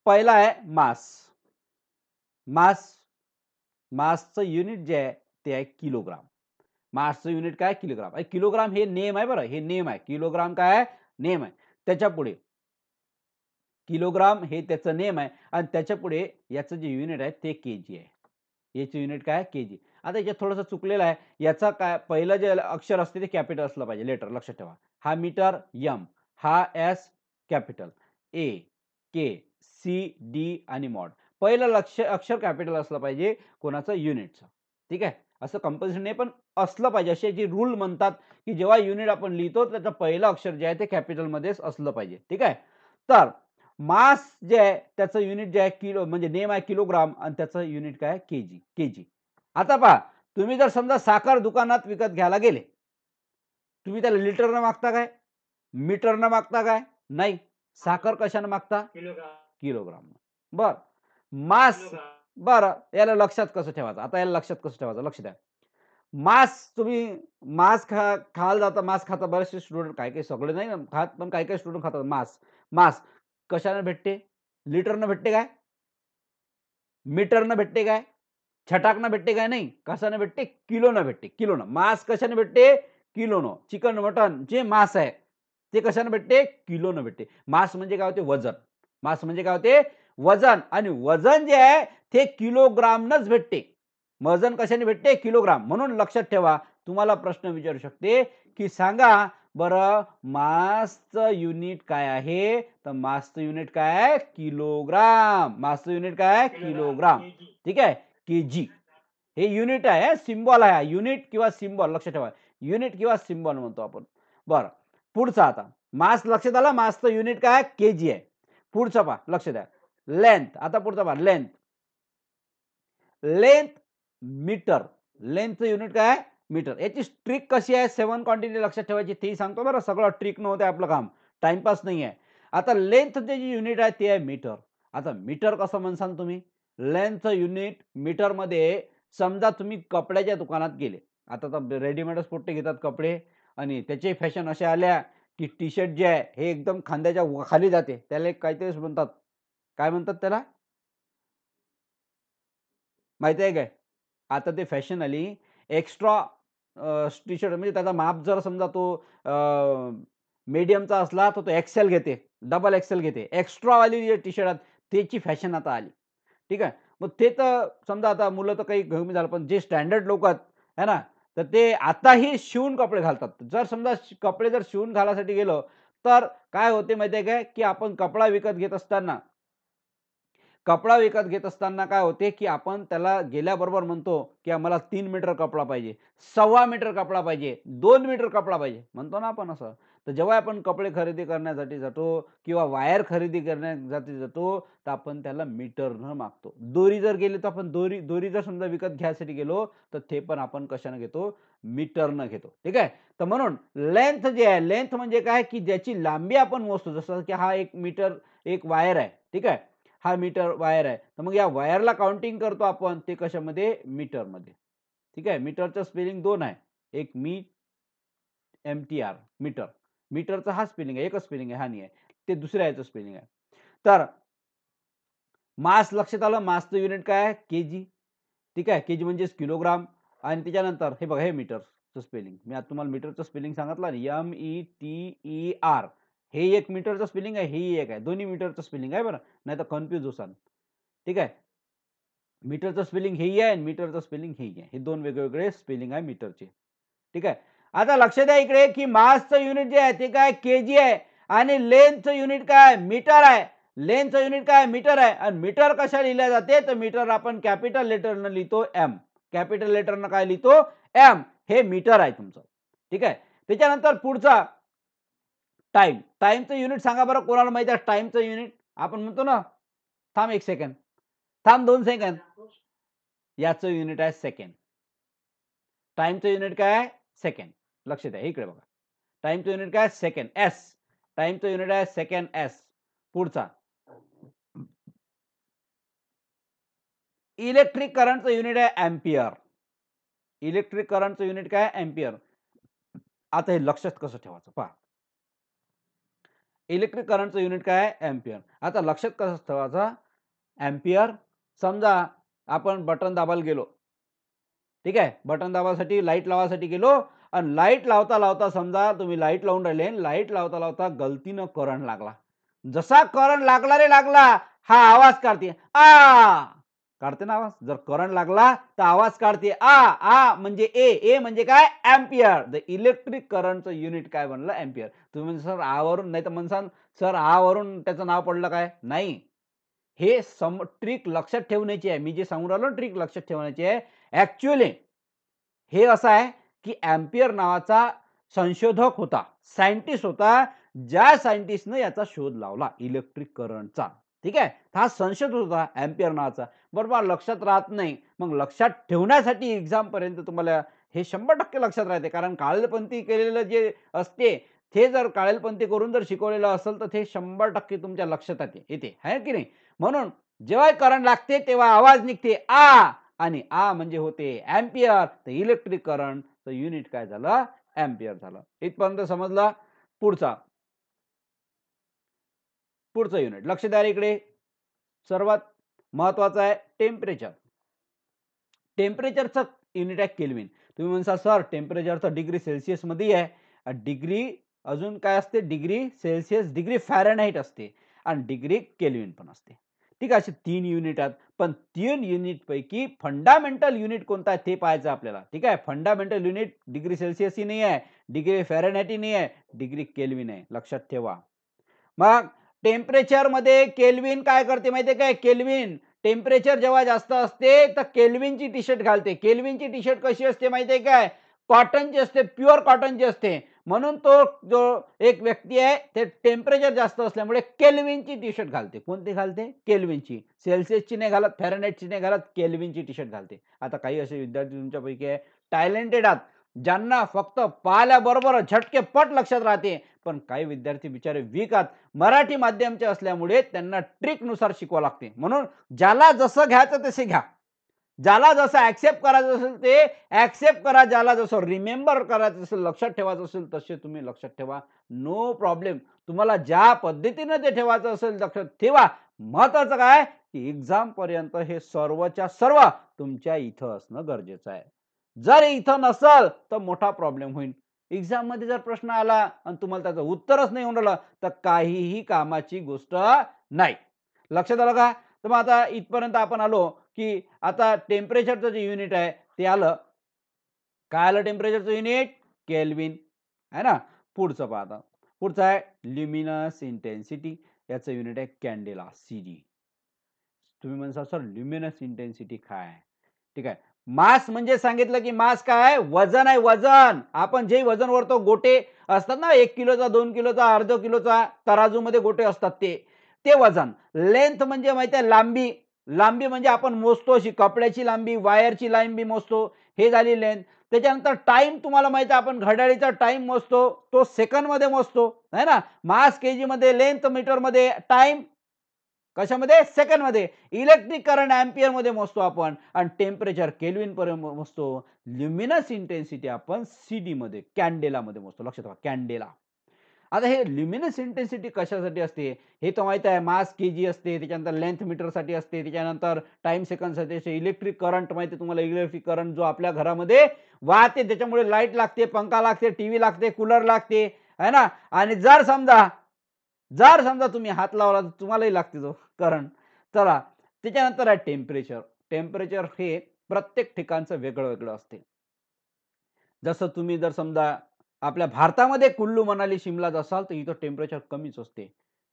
पहिला आहे मास. मासचं युनिट जे आहे ते आहे किलोग्राम. मासचं युनिट काय? किलोग्राम. किलोग्राम हे नेम आहे बरं. हे नेम आहे. किलोग्राम काय आहे? नेम आहे. त्याच्या पुढे किलोग्राम हे त्याचं नेम आहे आणि त्याच्या पुढे याचं जे युनिट आहे ते केजी आहे. याचं युनिट काय? केजी. आता याच्यात थोडंसं चुकलेलं आहे. याचा काय पहिलं जे अक्षर असते ते कॅपिटल असलं पाहिजे, लेटर लक्षात ठेवा. हा मीटर एम, हा एस कॅपिटल, ए, के, सी, डी आणि मॉड. पहिलं अक्षर कॅपिटल असलं पाहिजे कोणाचं? युनिटचं. ठीक आहे. असं कंपल्सरी नाही पण असलं पाहिजे. असे जे रूल म्हणतात की जेव्हा युनिट आपण लिहितो त्याचं पहिलं अक्षर जे आहे ते कॅपिटलमध्येच असलं पाहिजे. ठीक आहे. तर मास जे आहे त्याचं युनिट जे आहे किलो म्हणजे नेम आहे किलोग्राम आणि त्याचं युनिट काय? केजी. केजी. आता पहा, तुम्ही जर समजा साखर दुकानात विकत घ्यायला गेले, तुम्ही त्याला लिटरनं मागता काय? मीटरनं मागता काय? नाही. साखर कशानं मागता? किलोग्राम. बर. मास. बरं, याला लक्षात कसं ठेवायचं? आता याला लक्षात कसं ठेवायचं? लक्ष द्या. तुम्ही खायला जाता, मांस खाता बरेचसे स्टुडंट, काही-काही सगळे नाही खात, पण काही-काही स्टुडंट खातात मांस. मांस कशाने भेटते? लिटरनं भेटते काय? मीटरनं भेटते काय? छटाकनं भेटते काय? नाही. कशाने भेटते? किलोनं भेटते. किलोनं. मांस कशाने भेटते? किलोनं. चिकन, मटन जे मांस आहे ते कशाने भेटते? किलोनं भेटते. मांस म्हणजे काय होते? वजन. मांस म्हणजे काय होते? वजन. आणि वजन जे आहे ते किलोग्रामनंच भेटते. वजन कशाने भेटते? किलोग्राम. म्हणून लक्षात ठेवा, तुम्हाला प्रश्न विचारू शकते की सांगा बरं मासचं युनिट काय आहे? तर मासचं युनिट काय आहे? किलोग्राम. मासचं युनिट काय आहे? किलोग्राम. ठीक आहे. केजी. हे युनिट आहे, सिम्बॉल आहे. युनिट किंवा सिम्बॉल लक्षात ठेवा. युनिट किंवा सिम्बॉल म्हणतो आपण. बरं. पुढचा आता. मास लक्षात आलं? मासचं युनिट काय? केजी आहे. पुढचं पहा, लक्ष द्या. लेंथ. आता पुढचा पहा, लेंथ. Length metre. लेंथचं युनिट काय आहे? मीटर. याची ट्रिक कशी आहे? 7 क्वांटिटी लक्षात ठेवायची तेही सांगतो बरं. सगळं ट्रिक नव्हते आपलं काम. टाईमपास नाही आहे. आता लेंथचं जे युनिट आहे ते आहे मीटर. आता मीटर कसं म्हणसाल तुम्ही? लेंथचं युनिट मीटरमध्ये समजा तुम्ही कपड्याच्या दुकानात गेले. आता तर रेडीमेडच पोट्टे घेतात कपडे आणि त्याचे फॅशन अशा आल्या की टी-शर्ट जे आहे हे एकदम खांद्याच्या खाली जाते. त्याला एक काहीतरीच म्हणतात. काय म्हणतात त्याला? माहिती आहे काय? आता ते फॅशन आली. एक्स्ट्रा टी-शर्ट म्हणजे त्याचा माप जर समजा तो मीडियमचा असला तर तो एक्सेल घेते, डबल एक्सेल घेते. एक्स्ट्रावाली जी टी-शर्ट आहेत त्याची फॅशन आता आली. ठीक आहे. मग ते तर समजा आता मुलं तर काही कमी झालं, पण जे स्टँडर्ड लोक आहेत, है ना, तर ते आताही शिवून कपडे घालतात. जर समजा कपडे जर शिवून घालायसाठी गेलो, तर काय होते माहिती आहे काय, की आपण कपडा विकत घेत असताना कपडा विकत घेत असताना काय होते, की आपण त्याला गेल्याबरोबर म्हणतो, की आम्हाला 3 मीटर कपडा पाहिजे, 1.25 मीटर कपडा पाहिजे, 2 मीटर कपडा पाहिजे, म्हणतो ना आपण असं. तर जेव्हा आपण कपडे खरेदी करण्यासाठी जातो किंवा वायर खरेदी करण्यासाठी जातो, तर आपण त्याला मीटरनं मागतो. दोरी जर गेली तर आपण दोरी दोरी जर समजा विकत घ्यायसाठी गेलो, तर ते पण आपण कशानं घेतो? मीटरनं घेतो. ठीक आहे. तर म्हणून लेंथ जे आहे, लेंथ म्हणजे काय, की ज्याची लांबी आपण मोजतो. जसं की हा 1 मीटर एक वायर आहे. ठीक आहे. हा मीटर वायर आहे. तर मग या वायरला काउंटिंग करतो आपण ते कशामध्ये? मीटरमध्ये. ठीक आहे. मीटरचं स्पेलिंग 2 आहे. एक एम-टी-आर मीटर. मीटरचा हा स्पेलिंग आहे. एकच स्पेलिंग आहे, हा नाही आहे. ते दुसऱ्या ह्याचं स्पेलिंग आहे. तर मास लक्षात आलं. मासचं युनिट काय आहे? केजी. ठीक आहे. केजी म्हणजेच किलोग्राम आणि त्याच्यानंतर हे बघा हे मीटरचं स्पेलिंग. मी आता तुम्हाला मीटरचं स्पेलिंग सांगितलं ना, एम-ई-टी-ई-आर. हे एक मीटरचं स्पेलिंग आहे, हेही एक आहे. दोन्ही मीटरचं स्पेलिंग आहे बरं. नाहीतर कन्फ्यूज होसाल. ठीक आहे. मीटरचं स्पेलिंग हेही आहे आणि मीटरचं स्पेलिंग हेही आहे. हे 2 वेगवेगळे स्पेलिंग आहे मीटरचे. ठीक आहे. आता लक्ष द्या इकडे, की मासचं युनिट जे आहे ते काय? केजी आहे आणि लेंथचं युनिट काय? मीटर आहे. लेंथचं युनिट काय? मीटर आहे आणि मीटर कशा लिहिल्या जाते? तर मीटर आपण कॅपिटल लेटरनं लिहितो एम. कॅपिटल लेटरनं काय लिहितो? एम. हे मीटर आहे तुमचं. ठीक आहे. त्याच्यानंतर पुढचा टाईम. टाईमचं युनिट सांगा बरं कोणाला माहिती आहे टाईमचं युनिट? आपण म्हणतो ना, थांब 1 सेकंड, थांब 2 सेकंद. याचं युनिट आहे सेकंड. टाईमचं युनिट काय आहे? सेकंड. लक्ष द्या इकडे बघा. टाईमचं युनिट काय? सेकंड. एस. टाईमचं युनिट आहे सेकंड एस. पुढचा इलेक्ट्रिक करंटचं युनिट आहे अँपिअर. इलेक्ट्रिक करंटचं युनिट काय अँपिअर. आता हे लक्षात कसं ठेवायचं पहा. इलेक्ट्रिक करंटचं युनिट काय आहे अँपिअर. आता लक्षात कसं ठेवायचं अँपिअर. समजा आपण बटन दाबायला गेलो, ठीक आहे, बटन दाबासाठी लाईट लावायसाठी गेलो आणि लाईट लावता लावता समजा तुम्ही लाईट लावून राहिले, लाईट लावता लावता गलतीनं करंट लागला. जसा करंट लागला रे लागला, हा आवाज काढते आ, काढते ना आवाज. जर करंट लागला तर आवाज काढते आ. आ म्हणजे ए म्हणजे काय अँपिअर. द इलेक्ट्रिक करंटचं युनिट काय बनलं अँपिअर. तुम्ही म्हणजे सर आ वरून, नाही तर म्हणसाल सर आ वरून त्याचं नाव पडलं काय. नाही, हे ट्रिक लक्षात ठेवण्याची आहे. मी जे सांगून राहिलो ट्रिक लक्षात ठेवण्याची आहे. ऍक्च्युअली हे असं आहे की अँपिअर नावाचा संशोधक होता, सायंटिस्ट होता, ज्या सायंटिस्टनं याचा शोध लावला इलेक्ट्रिक करंटचा. ठीक आहे, हा संशोधक होता अँपिअर नावाचा. बरोबर, लक्षात राहत नाही. मग लक्षात ठेवण्यासाठी एक्झाम पर्यंत तुम्हाला हे 100% लक्षात राहते. कारण काळेलपंथी केलेलं जे असते ते जर काळेलपंथी करून जर शिकवलेलं असेल तर ते 100% तुमच्या लक्षात येते, आहे की नाही. म्हणून जेव्हा करंट लागते तेव्हा आवाज निघते आ, आणि आ म्हणजे होते अँपिअर. तर इलेक्ट्रिक करंटचं युनिट काय झालं अँपिअर झालं. इथपर्यंत समजला. पुढचं युनिट लक्ष द्या इकडे. सर्वात महत्वाचं आहे टेम्परेचर. टेम्परेचरचं युनिट आहे केल्विन. तुम्ही म्हणसा सर टेम्परेचरचं डिग्री सेल्सिअस मध्ये आहे, डिग्री अजून काय असते डिग्री सेल्सिअस, डिग्री फॅरेनहाइट असते आणि डिग्री केल्विन पण असते. ठीक आहे, असे 3 युनिट आहेत. पण 3 युनिट पैकी फंडामेंटल युनिट कोणता आहे ते पाहायचं आपल्याला. ठीक आहे, फंडामेंटल युनिट डिग्री सेल्सिअस ही नाही आहे, डिग्री फॅरेनहाइट ही नाही आहे, डिग्री केल्विन आहे. लक्षात ठेवा. मग टेम्परेचर मध्ये केल्विन काय करते माहितीये काय. केल्विन टेम्परेचर जेव्हा जास्त असते तर केल्विनची टी शर्ट घालते. केल्विनची टी शर्ट कशी असते माहितीये काय, कॉटनची असते, प्युअर कॉटनची असते. म्हणून तो जो एक व्यक्ती आहे ते टेम्परेचर जास्त असल्यामुळे केल्विनची टी शर्ट घालते. कोणती घालते केल्विनची. सेल्सिअसची नाही घालत, फॅरेनहाइटची नाही घालत, केल्विनची टी शर्ट घालते. आता काही असे विद्यार्थी तुमच्यापैकी आहे टॅलेंटेड आहात ज्यांना फक्त पाहिल्याबरोबर झटकेपट लक्षात राहते. पण काही विद्यार्थी बिचारे वीक आहात, मराठी माध्यमचे असल्यामुळे त्यांना ट्रिक नुसार शिकवावं लागते. म्हणून ज्याला जसं घ्यायचं तसे घ्या, ज्याला जसं ऍक्सेप्ट करायचं असेल ते ऍक्सेप्ट करा, ज्याला जसं रिमेंबर करायचं असेल, लक्षात ठेवायचं असेल तसे तुम्ही लक्षात ठेवा, नो प्रॉब्लेम. तुम्हाला ज्या पद्धतीने ते ठेवायचं असेल लक्षात ठेवा. महत्वाचं काय की एक्झाम पर्यंत हे सर्वच्या सर्व तुमच्या इथं असणं गरजेचं आहे. जर इथं नसल तर मोठा प्रॉब्लेम होईल. एक्झाम मध्ये जर प्रश्न आला आणि तुम्हाला त्याचं उत्तरच नाही येऊन राहिलं तर काहीही कामाची गोष्ट नाही. लक्षात आलं का. तर मग आता इथपर्यंत आपण आलो की आता टेम्परेचरचं जे युनिट आहे ते आलं. काय आलं टेम्परेचरचं युनिट केल्विन, आहे ना. पुढचं पहा आता. पुढचं आहे ल्युमिनस इंटेन्सिटी. याचं युनिट आहे कॅन्डेला, सीडी. तुम्ही म्हणता सर ल्युमिनस इंटेन्सिटी काय. ठीक आहे, मास म्हणजे सांगितलं की मास काय वजन आहे. वजन आपण जे वजन वरतो गोटे असतात ना, 1 किलोचा, 2 किलोचा, अर्धा किलोचा तराजूमध्ये गोटे असतात ते वजन. लेंथ म्हणजे माहिती आहे लांबी. लांबी म्हणजे आपण मोजतो अशी कपड्याची लांबी, वायरची लांबी मोजतो, हे झाली लेंथ. त्याच्यानंतर टाइम तुम्हाला माहिती आहे आपण घड्याळीचा टाइम मोजतो, तो सेकंड मध्ये मोजतो, है ना. मास केजी मध्ये, लेंथ मीटर मध्ये, टाइम कशामध्ये सेकंड मध्ये. इलेक्ट्रिक करंट अँपिअर मध्ये मोजतो आपण आणि टेम्परेचर केल्विन पर्यंत मोजतो. ल्युमिनस इंटेन्सिटी आपण सीडी मध्ये कॅन्डेला मध्ये मोजतो. लक्षात ठेवा कॅन्डेला. आता हे ल्युमिनस इंटेन्सिटी कशासाठी असते हे तर माहित आहे. मास केजी असते, त्याच्यानंतर लेंथ मीटर साठी असते, त्याच्यानंतर टाइम सेकंड साठी असते. इलेक्ट्रिक करंट माहिती आहे तुम्हाला, इलेक्ट्रिक करंट जो आपल्या घरामध्ये वाहते त्याच्यामुळे लाईट लागते, पंखा लागते, टीव्ही लागते, कूलर लागते, है ना. आणि जर समजा तुम्ही हात लावला तर तुम्हालाही लागते तो करंट. चला त्याच्यानंतर आहे टेम्परेचर. टेम्परेचर हे प्रत्येक ठिकाणचं वेगळं वेगळं असते. जसं तुम्ही जर समजा आपल्या भारतामध्ये कुल्लू मनाली शिमला असाल तर इथं टेम्परेचर कमीच असते,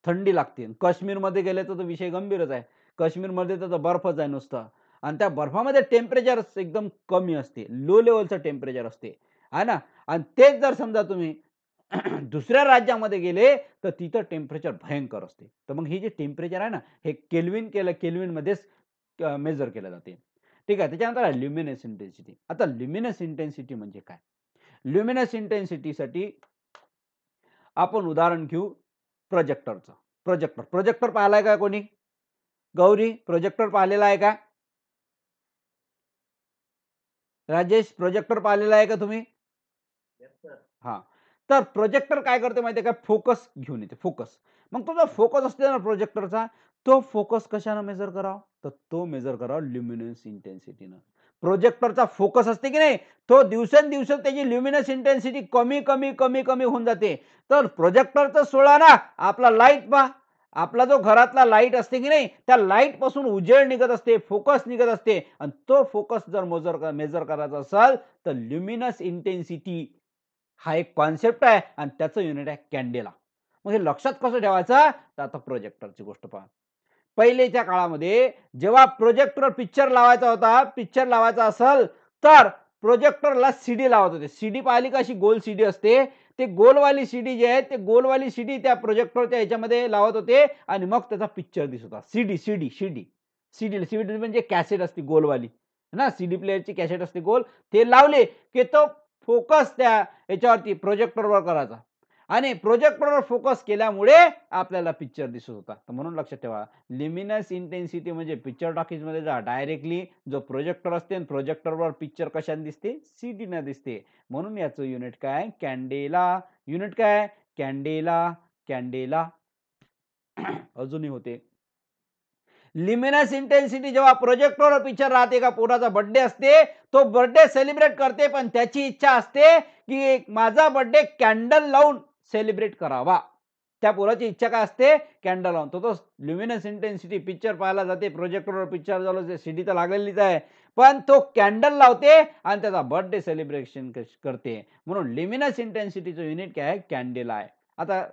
थंडी लागते. काश्मीरमध्ये गेले तर विषय गंभीरच आहे. काश्मीरमध्ये तर बर्फच आहे नुसतं आणि त्या बर्फामध्ये टेम्परेचर एकदम कमी असते, लो लेवलचं टेम्परेचर असते, आहे ना. आणि तेच जर समजा तुम्ही दुसऱ्या राज्यामध्ये गेले तर तिथं टेम्परेचर भयंकर असते. तर मग हे जे टेम्परेचर आहे ना हे केल्विन मध्येच मेजर केलं जाते. ठीक आहे, त्याच्यानंतर ल्युमिनस इंटेन्सिटी. आता ल्युमिनस इंटेन्सिटी म्हणजे काय. ल्युमिनस इंटेन्सिटीसाठी आपण उदाहरण घेऊ प्रोजेक्टरचं. प्रोजेक्टर पाहिलाय का कोणी? गौरी प्रोजेक्टर पाहिलेला आहे का? राजेश प्रोजेक्टर पाहिलेला आहे का तुम्ही? हां. तर प्रोजेक्टर काय करते माहिती आहे का? फोकस घेऊन येते, फोकस. मग तो जो फोकस असते ना प्रोजेक्टरचा, तो फोकस कशानं मेजर करावा? तर तो मेजर करावा ल्युमिनन्स इंटेन्सिटीनं. प्रोजेक्टरचा फोकस असते की नाही, तो दिवसेंदिवस त्याची ल्युमिनस इंटेन्सिटी कमी होऊन जाते. तर प्रोजेक्टरचं सोडा ना, आपला लाईट पहा. आपला जो घरातला लाईट असते की नाही, त्या लाईटपासून उजेड निघत असते, फोकस निघत असते आणि तो फोकस जर मेजर करायचा असेल, तर ल्युमिनस इंटेन्सिटी हा एक कॉन्सेप्ट आहे आणि त्याचं युनिट आहे कॅन्डेला. मग हे लक्षात कसं ठेवायचं? तर आता प्रोजेक्टरची गोष्ट पहा. पहिलेच्या काळामध्ये जेव्हा प्रोजेक्टरवर पिक्चर लावायचा होता, पिक्चर लावायचा असेल, तर प्रोजेक्टरला सीडी लावत होते. सीडी पाहिली का? अशी गोल सीडी असते. ते गोलवाली सीडी जी आहे, ते गोलवाली सीडी त्या प्रोजेक्टरच्या ह्याच्यामध्ये लावत होते आणि मग त्याचा पिक्चर दिसत होता. सीडी म्हणजे कॅसेट असते गोलवाली. है ना? सीडी प्लेयरची कॅसेट असते गोल. ते लावले की तो फोकस त्या याच्यावरती प्रोजेक्टरवर करायचा आणि प्रोजेक्टरवर फोकस केल्यामुळे आपल्याला पिक्चर दिसत होता. तर म्हणून लक्षात ठेवा, ल्युमिनस इंटेन्सिटी म्हणजे पिक्चर टॉकीजमध्ये जा डायरेक्टली जो प्रोजेक्टर असते आणि प्रोजेक्टरवर पिक्चर कशाने दिसते? सीडीने दिसते. म्हणून याचं युनिट काय? कॅन्डेला. युनिट काय? कॅन्डेला. कॅन्डेला. अजूनही होते. ल्युमिनस इंटेन्सिटी जेव्हा प्रोजेक्टरवर पिक्चर राहते का पोराचा बर्थडे असते, तो बर्थडे सेलिब्रेट करते, पण त्याची इच्छा असते की माझा बर्थडे कॅन्डल लावून सेलिब्रेट करावा. त्या पोराची इच्छा काय असते? कॅन्डल लावून. तो ल्युमिनस इंटेन्सिटी पिक्चर पाहायला जाते, प्रोजेक्टरवर पिक्चर झालं, सीडी तर लागलेलीच आहे. पण तो कॅन्डल लावते आणि त्याचा बर्थडे सेलिब्रेशन करते. म्हणून ल्युमिनस इंटेन्सिटीचं युनिट काय आहे? कॅन्डेला आहे. आता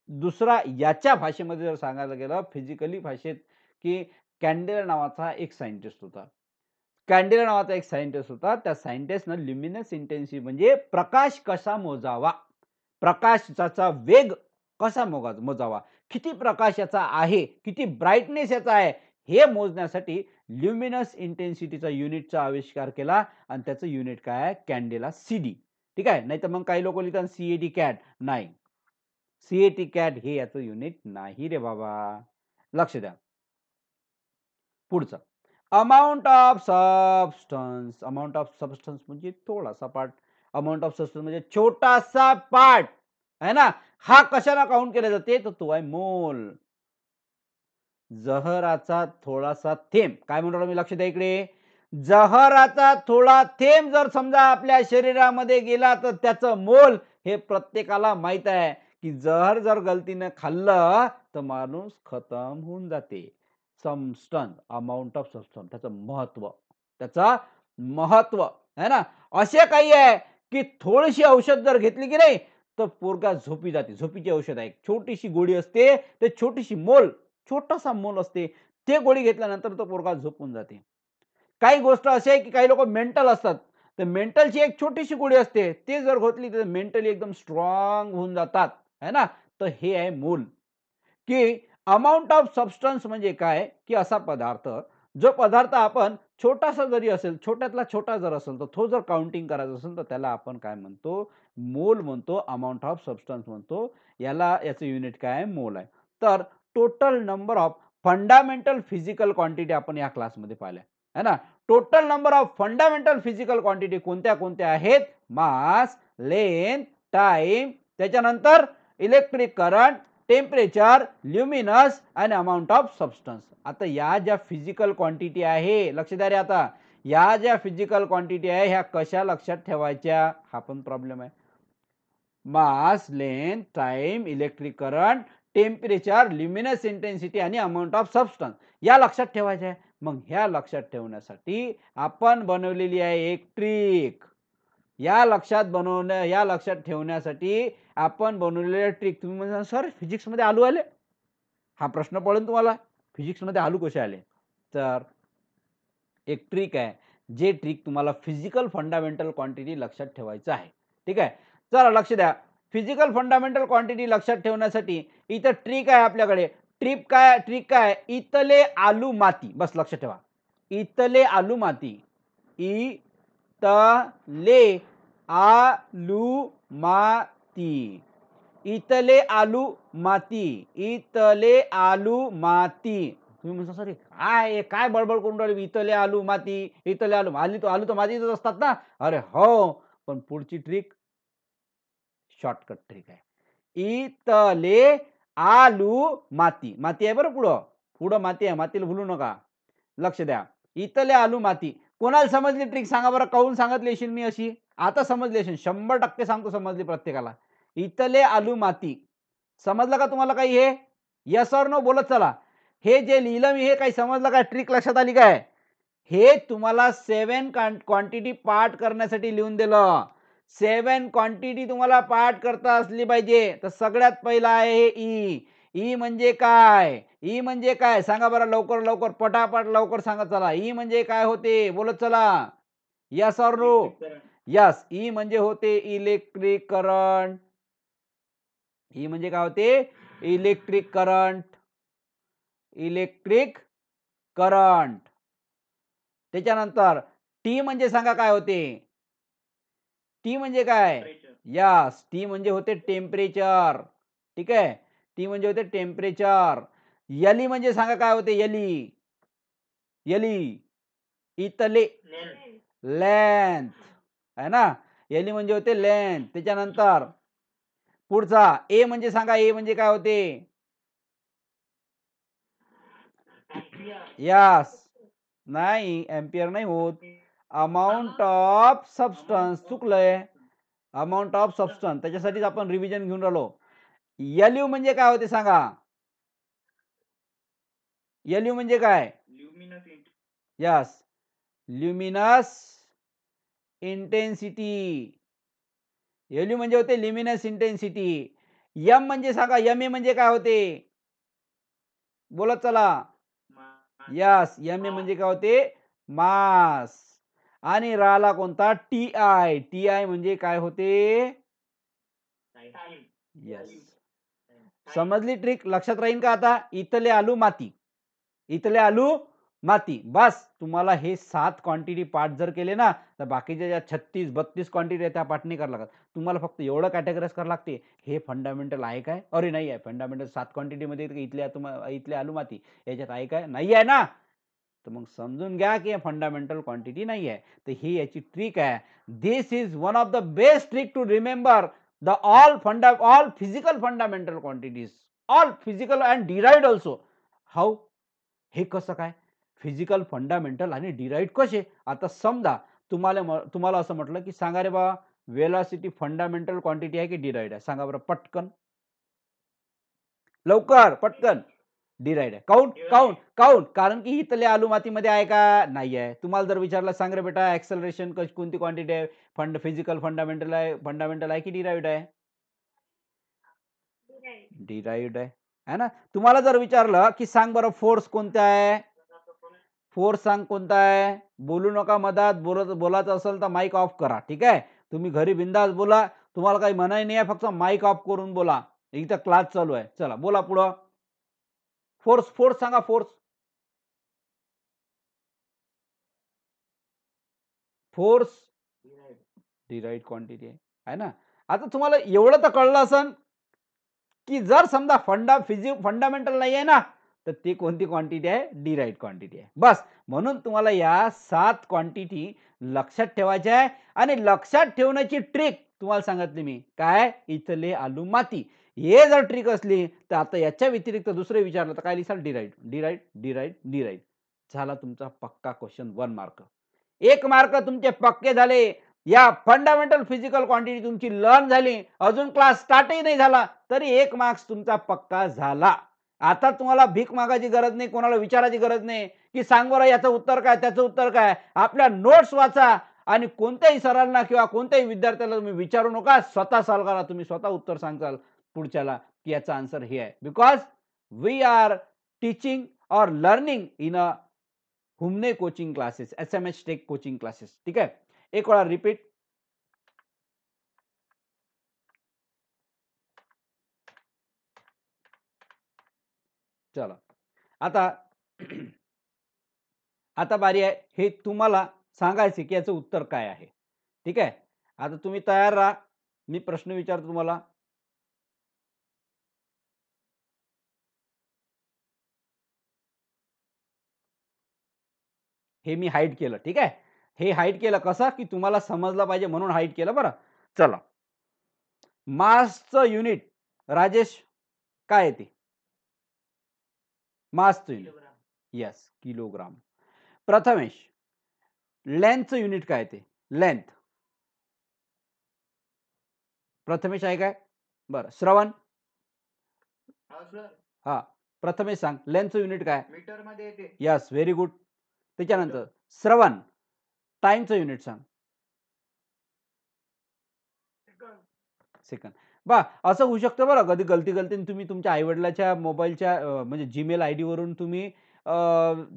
दुसरा याच्या भाषेमध्ये जर सांगायला गेलं फिजिकली भाषेत, की कॅन्डेला नावाचा एक सायंटिस्ट होता. कॅन्डेला नावाचा एक सायंटिस्ट होता. त्या सायंटिस्टनं ल्युमिनस इंटेन्सिटी म्हणजे प्रकाश कसा मोजावा, प्रकाशाचा वेग कसा मोजावा, किती प्रकाश याचा आहे, किती ब्राईटनेस याचा आहे, हे मोजण्यासाठी ल्युमिनस इंटेन्सिटीचा युनिटचा आविष्कार केला आणि त्याचं युनिट काय आहे? कॅन्डेला सीडी. ठीक आहे. नाहीतर मग काही लोक लिहितात सीएडी कॅट. नाही. सीएटी कॅट हे याचं युनिट नाही रे बाबा. लक्ष द्या. पुढचं amount of substance. Amount of substance म्हणजे थोडासा पार्ट. अमाउंट ऑफ सबस्टन्स म्हणजे छोटासा पार्ट आहे ना. हा कशाला काउंट केला जाते? तर तो आहे मोल. जहराचा थोडासा थेंब. काय म्हणतो मी? लक्ष द्या इकडे. जहराचा थोडा थेंब जर समजा आपल्या शरीरामध्ये गेला तर त्याचं मोल हे प्रत्येकाला माहित आहे, की जहर जर गलतीनं खाल्लं तर माणूस खतम होऊन जाते. सबस्टन्स, अमाउंट ऑफ सबस्टन्स त्याचा महत्व आहे ना. असे काही आहे, की थोडीशी औषध जर घेतली की नाही तर पोरगा झोपी जाते. झोपीची औषध आहे. छोटीशी गोळी असते, ते छोटासा मोल असते. ते गोळी घेतल्यानंतर तो पोरगा झोपून जाते. काही गोष्ट अशी आहे, की काही लोकं मेंटल असतात. तर मेंटलची एक छोटीशी गोळी असते. ते जर घेतली तर मेंटली एकदम स्ट्रॉंग होऊन जातात. आहे ना. तर हे आहे मोल. की अमाउंट ऑफ सबस्टन्स म्हणजे काय? की असा पदार्थ, जो पदार्थ आपण छोटासा जरी असेल, छोट्यातला छोटा जर असेल, तर तो जर काउंटिंग करायचा असेल, तर त्याला आपण काय म्हणतो? मोल म्हणतो, अमाउंट ऑफ सबस्टन्स म्हणतो. याचं युनिट काय आहे? मोल आहे. तर total number of fundamental physical quantity आपण या क्लासमध्ये पाहिल्या. आहे ना. Total number of fundamental physical quantity कोणत्या आहेत? मास, लेंथ, टाईम, त्याच्यानंतर इलेक्ट्रिक करंट, टेम्परेचर, ल्युमिनस आणि अमाउंट ऑफ सबस्टन्स. आता या ज्या फिजिकल क्वांटिटी आहे, लक्ष द्या रे आता. या ज्या फिजिकल क्वांटिटी आहे ह्या कशा लक्षात ठेवायच्या? हा पण प्रॉब्लेम आहे. Mass, length, time, electric current, temperature, luminous intensity आणि अमाउंट ऑफ सबस्टन्स या लक्षात ठेवायच्या आहे. मग ह्या लक्षात ठेवण्यासाठी आपण बनवलेली आहे एक ट्रिक. या लक्षात ठेवण्यासाठी आपण बनवलेले ट्रिक. तुम्ही म्हणता सर फिजिक्समध्ये आलू आले? हा प्रश्न पडेल तुम्हाला. फिजिक्समध्ये आलू कसे आले? तर एक ट्रिक आहे. जे ट्रिक तुम्हाला फिजिकल फंडामेंटल क्वांटिटी लक्षात ठेवायचं आहे. ठीक आहे. चला लक्ष द्या. फिजिकल फंडामेंटल क्वांटिटी लक्षात ठेवण्यासाठी इथं ट्रिक आहे आपल्याकडे. ट्रिक काय? इतले आलू माती. बस लक्षात ठेवा. इतले आलू माती. इतले आलू माती. इथले आलू माती, इथले आलू माती. तुम्ही म्हणता सर काय काय बडबड करून राहिले, इथले आलू माती, इथले आलू आलू आलू तर मातीतच असतात ना. अरे हो, पण पुढची ट्रिक शॉर्टकट ट्रिक आहे. इथले आलू माती, माती आहे बरं, पुढं पुढं माती आहे, मातीला भुलू नका. लक्ष द्या. इथले आलू माती. कोणाला समजली ट्रिक सांगा बरं, काहून सांगितली असेल मी अशी? आता समजली असेल, 100% सांगतो समजली प्रत्येकाला. इथले आलू माती. समजलं का तुम्हाला काही हे? येस ऑर नो बोलत चला. हे जे लिहिलं मी, हे काही समजलं काय? ट्रिक लक्षात आली काय? हे तुम्हाला 7 क्वांटिटी पाठ करण्यासाठी लिहून दिलं. 7 क्वांटिटी तुम्हाला पाठ करता असली पाहिजे. तर सगळ्यात पहिला आहे हे ई. ई म्हणजे काय? ई म्हणजे काय? सांगा बरं लवकर, लवकर, पटापट लवकर सांगा चला. ई म्हणजे काय होते? बोलत चला. Yes or no? Yes. E म्हणजे होते इलेक्ट्रिक करंट. ई म्हणजे काय होते? Electric current. Electric current. त्याच्यानंतर टी म्हणजे सांगा काय होते? टी म्हणजे काय? यस, टी म्हणजे होते टेम्परेचर. ठीक आहे. टी म्हणजे होते टेम्परेचर. यली म्हणजे सांगा काय होते? यली, यली, इथले लेंथ आहे ना. यली म्हणजे होते लेंथ. त्याच्यानंतर पुढचा ए म्हणजे सांगा, ए म्हणजे काय होते? यस. नाही, एम्पियर नाही होत. Amount of substance. चुकलंय. Amount of substance. त्याच्यासाठीच आपण रिव्हिजन घेऊन राहिलो. एलयू म्हणजे काय होते सांगा? एलयू म्हणजे काय? Yes, luminous intensity. एलयू म्हणजे होते ल्युमिनस इंटेन्सिटी. एम म्हणजे सांगा, एम ए म्हणजे काय होते? बोलत चला. यस, एम ए म्हणजे काय होते? मास. आणि राहिला कोणता? T I. टी आय म्हणजे काय होते? यस. समजली ट्रिक? लक्षात राहील का आता? इथले आलू माती, इथले आलू माती. बस तुम्हाला हे 7 क्वांटिटी पाठ जर केले ना, तर बाकीच्या ज्या 36-32 क्वांटिटी आहेत त्या पाठ नाही करावं लागत. तुम्हाला फक्त एवढं कॅटेगराईज करावं लागते. हे फंडामेंटल आहे काय? अरे नाही आहे. फंडामेंटल 7 क्वांटिटीमध्ये इथले आलू माती याच्यात आहे काय? नाही आहे ना. तर मग समजून घ्या की फंडामेंटल क्वांटिटी नाही आहे. तर ही याची ट्रिक आहे. This is one of the best trick to remember the all physical fundamental quantities, all physical and derived also. How? हे कसं काय? फिजिकल फंडामेंटल आणि डिराइव्ड कसे? आता समजा तुम्हाला असं म्हटलं की सांगा रे बा, वेलॉसिटी फंडामेंटल क्वांटिटी आहे की डिराइव्ड आहे? सांगा बरं पटकन, लवकर, पटकन. डिराइव्ड आहे. काऊन? काऊन? काऊन? कारण की इथले आलू मातीमध्ये आहे का? नाही आहे. तुम्हाला जर विचारलं सांग रे बेटा, ॲक्सेलरेशन कोणती क्वांटिटी आहे? फिजिकल फंडामेंटल आहे की डिराइव्ड आहे? डिराइव्ड आहे. है ना? तुम्हाला जर विचारलं की सांग बरं फोर्स कोणता आहे? फोर्स सांग कोणता आहे? बोलू नका मधात. बोलायचं असेल तर माईक ऑफ करा. ठीक आहे? तुम्ही घरी बिंदास बोला. तुम्हाला काही मनाई नाही आहे. फक्त माईक ऑफ करून बोला. इथं क्लास चालू आहे. चला बोला पुढं. फोर्स, फोर्स सांगा फोर्स. फोर्स डिराइव्ड क्वांटिटी आहे. आहे ना? आता तुम्हाला एवढं तर कळलं असेल की जर समजा फंडामेंटल नाही आहे ना, तर ती कोणती क्वांटिटी आहे? डिराइव्ड क्वांटिटी आहे. बस म्हणून तुम्हाला या 7 क्वांटिटी लक्षात ठेवायच्या आहे आणि लक्षात ठेवण्याची ट्रिक तुम्हाला सांगितली मी. काय? इथले आलू माती. हे जर ट्रिक असली तर आता याच्या व्यतिरिक्त दुसरे विचारलं तर काय लिहाल? Derived, derived, derived, derived. झाला तुमचा पक्का क्वेश्चन 1 मार्क. 1 मार्क तुमचे पक्के झाले. या फंडामेंटल फिजिकल क्वांटिटी तुमची लर्न झाली. अजून क्लास स्टार्टही नाही झाला तरी 1 मार्क्स तुमचा पक्का झाला. आता तुम्हाला भीक मागायची गरज नाही, कोणाला विचारायची गरज नाही की सांग बरं याचं उत्तर काय, त्याचं उत्तर काय. आपल्या नोट्स वाचा आणि कोणत्याही सरांना किंवा कोणत्याही विद्यार्थ्याला तुम्ही विचारू नका. स्वतः सॉल्व्ह करा. तुम्ही स्वतः उत्तर सांगाल पुढच्याला की याचा आन्सर हे आहे. Because we are teaching or learning in a हुमने coaching classes, SMH tech coaching classes. ठीक आहे? एक वेळा रिपीट. चला. आता आता बारी आहे हे तुम्हाला सांगायचे की याचं उत्तर काय आहे. ठीक आहे? आता तुम्ही तयार राहा. मी प्रश्न विचारतो तुम्हाला. हे मी हाईड केलं. ठीक आहे. हे हाईड केलं कसं की तुम्हाला समजलं पाहिजे म्हणून हाईड केलं बरं. चला. मासचं युनिट राजेश काय आहे ते? मासचं युनिट. Yes, kilogram. प्रथमेश, लेंथचं युनिट काय ते? लेंथ. प्रथमेश आहे काय? बरं. श्रवण? हा, प्रथमेश सांग, लेंथचं युनिट काय? मीटर मध्ये येते. Yes, very good. त्याच्यानंतर श्रवण, टाइमचं युनिट सांग. सेकंद. बा असं होऊ शकतं बरं कधी गलतीने तुम्ही तुमच्या आईवडिलाच्या मोबाईलच्या म्हणजे जीमेल आयडी वरून तुम्ही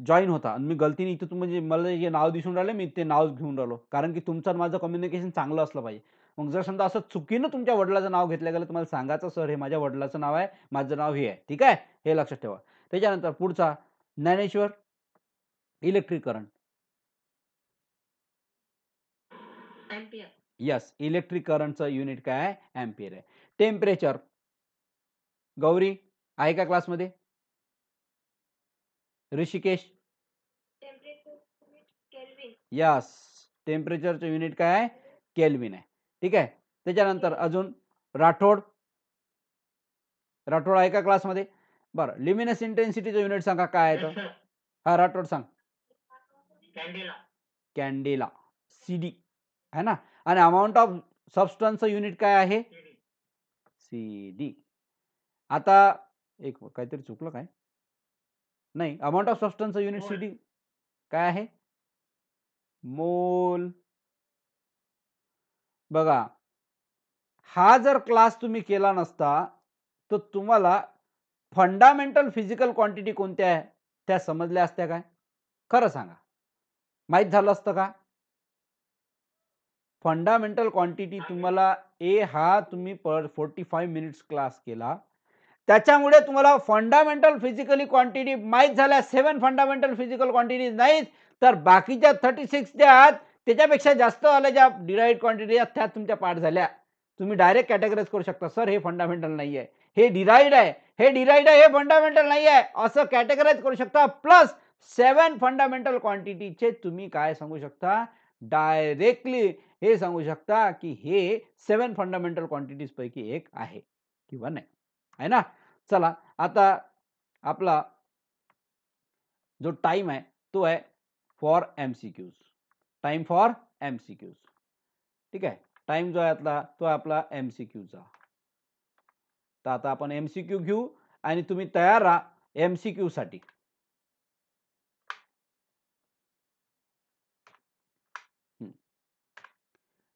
जॉइन होता आणि मी गलतीने इथं म्हणजे मला जे नाव दिसून राहिलं मी ते नाव घेऊन राहिलो. कारण की तुमचं आणि माझं कम्युनिकेशन चांगलं असलं पाहिजे. मग जर समजा असं चुकीनं तुमच्या वडिलाचं नाव घेतलं गेलं तुम्हाला सांगायचं, "सर हे माझ्या वडिलाचं नाव आहे, माझं नाव हे आहे." ठीक आहे? हे लक्षात ठेवा. त्याच्यानंतर पुढचा Dnyaneshwar, electric current. Ampere. Yes, electric करंटचं युनिट काय आहे? एम्पियर आहे. टेम्परेचर, गौरी आहे का क्लासमध्ये? ऋषिकेश? यस, टेम्परेचरचं युनिट काय आहे? केल्विन आहे. ठीक आहे. त्याच्यानंतर अजून राठोड आहे का क्लासमध्ये? बरं, ल्युमिनस इंटेन्सिटीचं युनिट सांगा काय आहे? हा, राठोड सांग. कॅन्डेला, सीडी है ना. आणि अमाऊंट ऑफ सबस्टन्सचं युनिट काय आहे? सीडी. आता एक काहीतरी चुकलं काय? नाही, अमाऊंट ऑफ सबस्टन्सचं युनिट सीडी काय आहे? मोल. बघा, हा जर क्लास तुम्ही केला नसता तर तुम्हाला फंडामेंटल फिजिकल क्वांटिटी कोणत्या आहे त्या समजल्या असत्या काय? खरं सांगा, माहित झालं असतं का? फंडामेंटल क्वांटिटी तुम्हाला हा तुम्ही 45 मिनिट्स क्लास केला, त्याच्यामुळे तुम्हाला फंडामेंटल फिजिकली क्वांटिटी माहित झाल्या. 7 फंडामेंटल फिजिकल क्वांटिटी नाहीत तर बाकीच्या 36 ज्या आहेत त्याच्यापेक्षा जास्त आल्या ज्या डिराइव्ड क्वांटिटी आहेत त्या तुमच्या पाठ झाल्या. तुम्ही डायरेक्ट कॅटेगराइज करू शकता, सर हे फंडामेंटल नाही आहे, हे डिराइव्ड आहे, हे फंडामेंटल नाही आहे, असं कॅटेगराइज करू शकता. प्लस 7 फंडामेंटल क्वांटिटीचे तुम्ही काय सांगू शकता? डायरेक्टली हे सांगू शकता की हे 7 फंडामेंटल क्वांटिटीज पैकी एक आहे किंवा नाही, आहे ना. चला, आता आपला जो टाइम आहे तो आहे for MCQs. Time for MCQs. ठीक आहे. टाइम जो आहे तो आपला एमसीक्यूचा. तर आता आपण एमसीक्यू घेऊ आणि तुम्ही तयार राहा एमसीक्यू साठी.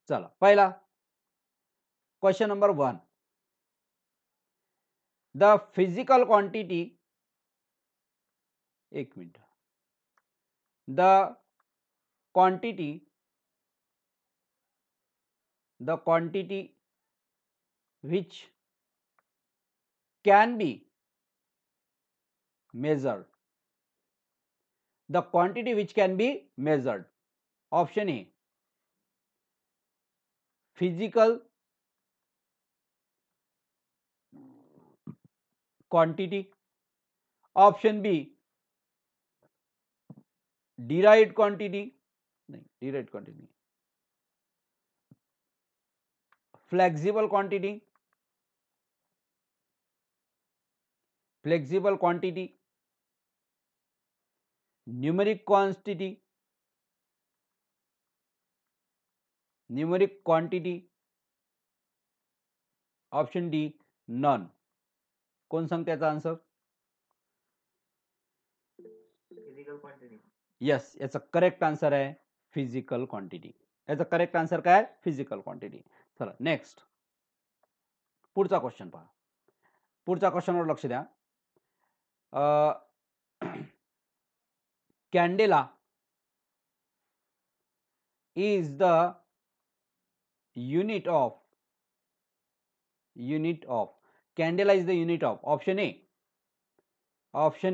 चला, पहिला question number 1. The physical quantity, एक minute, the quantity which can be measured. The quantity which can be measured. Option A, physical quantity. Option B, derived quantity. नहीं, derived quantity. Flexible quantity. Flexible quantity. Numeric quantity. Numeric quantity. Option D, none. कोण सांगते याचा answer? Physical quantity. Yes, याचा correct answer आहे physical quantity. याचा correct answer काय? Physical quantity. चला, next पुढचा क्वेश्चन पहा. पुढच्या क्वेश्चनवर लक्ष द्या. कॅन्डेला is the unit of candela is the unit of option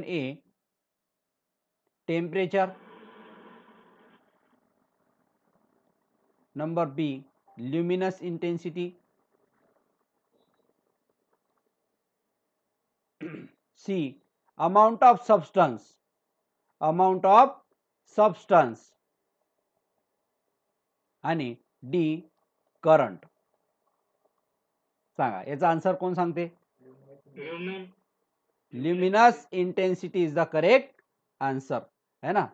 A temperature, number B luminous intensity, C amount of substance, substance आणि डी करंट. सांगा याचा आन्सर कोण सांगते? Luminous intensity is the correct answer, है ना.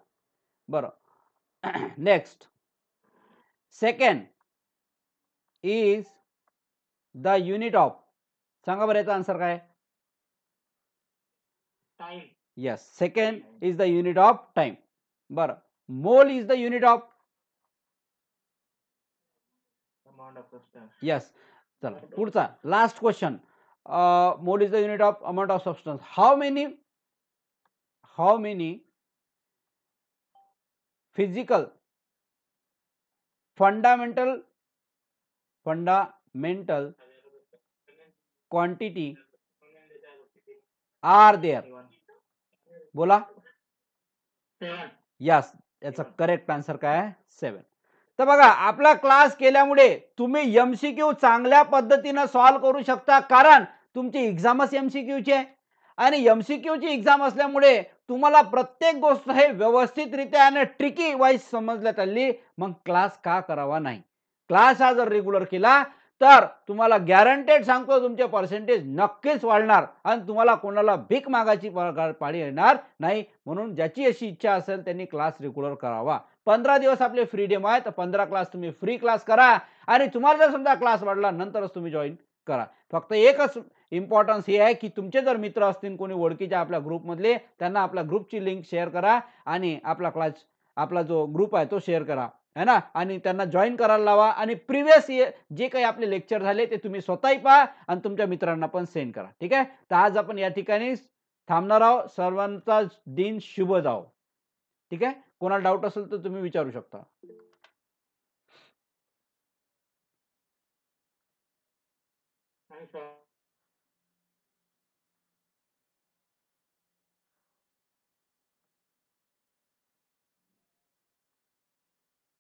बरं next second is the unit of. सांगा बरं याचा आन्सर काय? Time. Yes, second is the unit of time. बरं mole is the unit of. Amount of substance. Yes. चला पुढचा last question. Mole is the unit of amount of substance. How many physical fundamental quantity are there? बोला. 7. Yes, याचा correct answer काय आहे? 7. तर बघा आपला क्लास केल्यामुळे तुम्ही एमसीक्यू चांगल्या पद्धतीने सॉल्व्ह करू शकता, कारण तुमची एक्झामच एमसीक्यूची आहे आणि एमसीक्यूची एक्झाम असल्यामुळे तुम्हाला प्रत्येक गोष्ट हे व्यवस्थितरित्या आणि ट्रिकी वाईज समजण्यात आली. मग क्लास का करावा नाही? क्लास हा जर रेग्युलर केला तर तुम्हाला गॅरंटेड सांगतो तुमचे पर्सेंटेज नक्कीच वाढणार आणि तुम्हाला कोणाला भीक मागायची पाळी येणार नाही. म्हणून ज्याची अशी इच्छा असेल त्यांनी क्लास रेग्युलर करावा. 15 दिवस आपले फ्रीडम आहे, तर 15 क्लास तुम्ही फ्री क्लास करा आणि तुम्हाला जर समजा क्लास वाढला नंतरच तुम्ही जॉईन करा. फक्त एकच इम्पॉर्टन्स हे आहे की तुमचे जर मित्र असतील कोणी ओळखीच्या आपल्या ग्रुपमधले, त्यांना आपल्या ग्रुपची लिंक शेअर करा आणि आपला जो ग्रुप आहे तो शेअर करा, है ना, आणि त्यांना जॉईन करायला लावा आणि प्रिव्हियस जे काही आपले लेक्चर झाले ते तुम्ही स्वतःही पहा आणि तुमच्या मित्रांना पण सेंड करा. ठीक आहे. तर आज आपण या ठिकाणी थांबणार आहोत. सर्वांचा दिन शुभ जाओ. ठीक आहे. कोणाला डाऊट असेल तर तुम्ही विचारू शकता. आणि